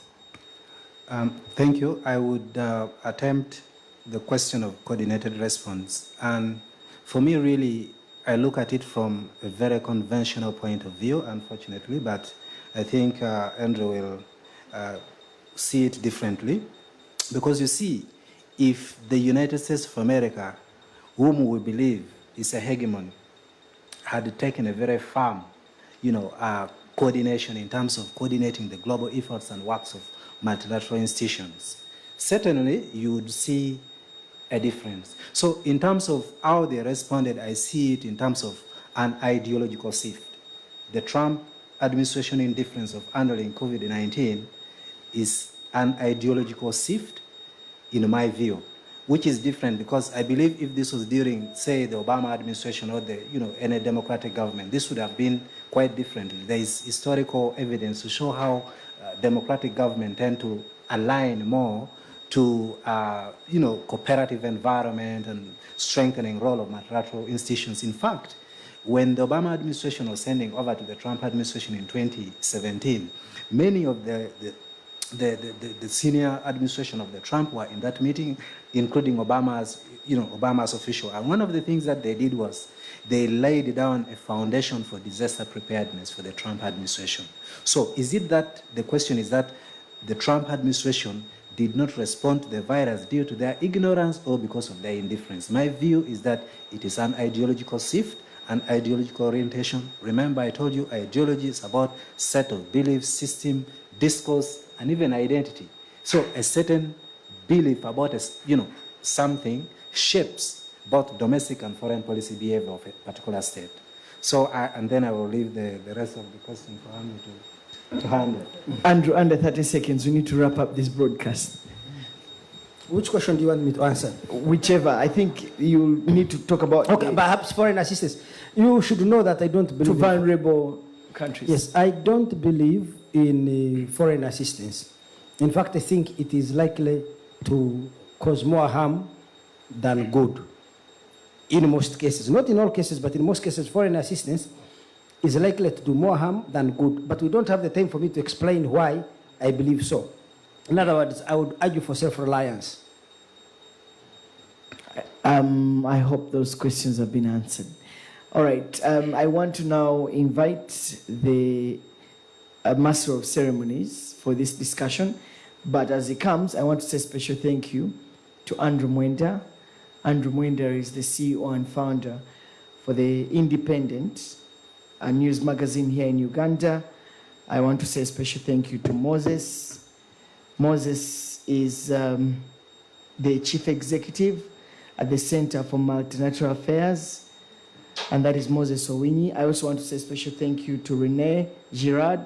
Thank you. I would attempt the question of coordinated response. And for me, really, I look at it from a very conventional point of view, unfortunately, but I think Andrew will see it differently. Because you see, if the United States of America, whom we believe is a hegemon, had taken a very firm, coordination in terms of coordinating the global efforts and works of multilateral institutions, certainly you would see a difference. So in terms of how they responded, I see it in terms of an ideological shift. The Trump administration indifference of handling COVID-19 is an ideological shift, in my view, which is different because I believe if this was during, say, the Obama administration or any democratic government, this would have been quite different. There is historical evidence to show how democratic government tend to align more to, cooperative environment and strengthening role of multilateral institutions. In fact, when the Obama administration was sending over to the Trump administration in 2017, many of the senior administration of the Trump were in that meeting, including Obama's official. And one of the things that they did was they laid down a foundation for disaster preparedness for the Trump administration. So is it that the question is that the Trump administration did not respond to the virus due to their ignorance or because of their indifference? My view is that it is an ideological shift, an ideological orientation. Remember, I told you ideology is about set of beliefs, system, discourse, and even identity. So a certain belief about something shapes both domestic and foreign policy behavior of a particular state. So, and then I will leave the rest of the question for Andrew to handle. Andrew, under 30 seconds, we need to wrap up this broadcast. Which question do you want me to answer? Whichever. I think you need to talk about Okay, perhaps foreign assistance. You should know that I don't believe to in- vulnerable countries. Yes, I don't believe in foreign assistance. In fact, I think it is likely to cause more harm than good. In most cases, not in all cases, but in most cases, foreign assistance is likely to do more harm than good. But we don't have the time for me to explain why I believe so. In other words, I would argue for self-reliance. I hope those questions have been answered. All right. I want to now invite the Master of Ceremonies for this discussion. But as he comes, I want to say a special thank you to Andrew Mwenda. Andrew Mwenda is the CEO and founder for the Independent, a news magazine here in Uganda. I want to say a special thank you to Moses. Moses is the chief executive at the Center for Multilateral Affairs, and that is Moses Owinyi. I also want to say a special thank you to Renee Girard.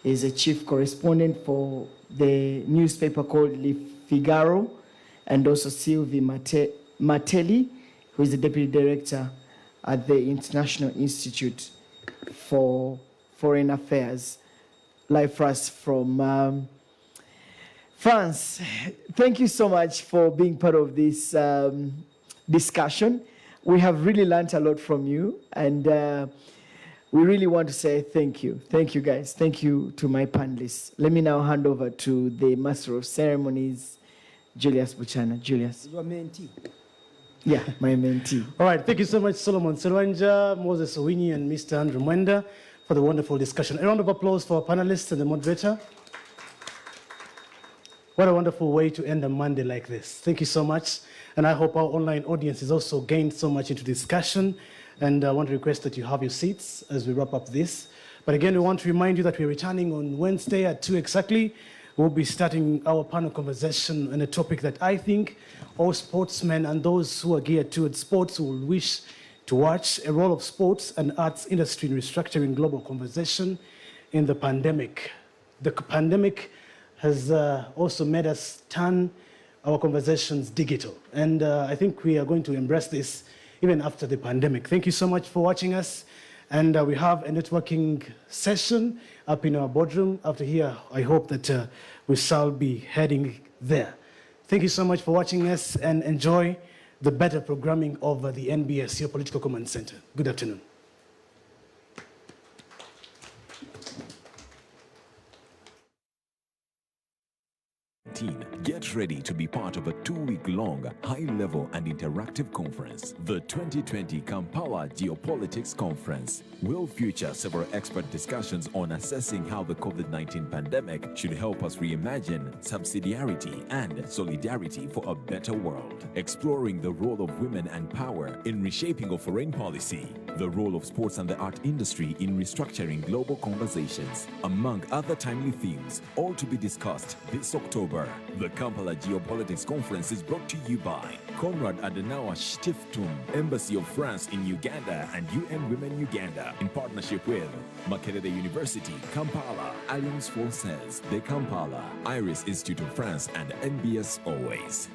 He's a chief correspondent for the newspaper called Le Figaro, and also Sylvie Matelli, who is the deputy director at the International Institute for Foreign Affairs. Live for us from France. Thank you so much for being part of this discussion. We have really learned a lot from you, and we really want to say thank you. Thank you, guys. Thank you to my panelists. Let me now hand over to the Master of Ceremonies, Julius Buchana. Julius. Your mentee. Yeah, my mentee. All right, thank you so much, Solomon Serwanja, Moses Owinyi, and Mr. Andrew Mwenda for the wonderful discussion. A round of applause for our panelists and the moderator. What a wonderful way to end a Monday like this. Thank you so much. And I hope our online audience has also gained so much into discussion. And I want to request that you have your seats as we wrap up this. But again, we want to remind you that we're returning on Wednesday at 2 exactly. We'll be starting our panel conversation on a topic that I think all sportsmen and those who are geared towards sports will wish to watch: a role of sports and arts industry in restructuring global conversation in the pandemic. The pandemic has also made us turn our conversations digital. And I think we are going to embrace this even after the pandemic. Thank you so much for watching us. And we have a networking session up in our boardroom. After here, I hope that we shall be heading there. Thank you so much for watching us, and enjoy the better programming of the NBS, your Political Command Center. Good afternoon. Get ready to be part of a 2-week-long, high-level and interactive conference. The 2020 Kampala Geopolitics Conference will feature several expert discussions on assessing how the COVID-19 pandemic should help us reimagine subsidiarity and solidarity for a better world. Exploring the role of women and power in reshaping of foreign policy, the role of sports and the art industry in restructuring global conversations, among other timely themes, all to be discussed this October. The Kampala Geopolitics Conference is brought to you by Konrad Adenauer Stiftung, Embassy of France in Uganda, and UN Women Uganda, in partnership with Makerere University, Kampala, Alliance Française de Kampala, Iris Institute of France, and NBS Always.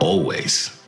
Always.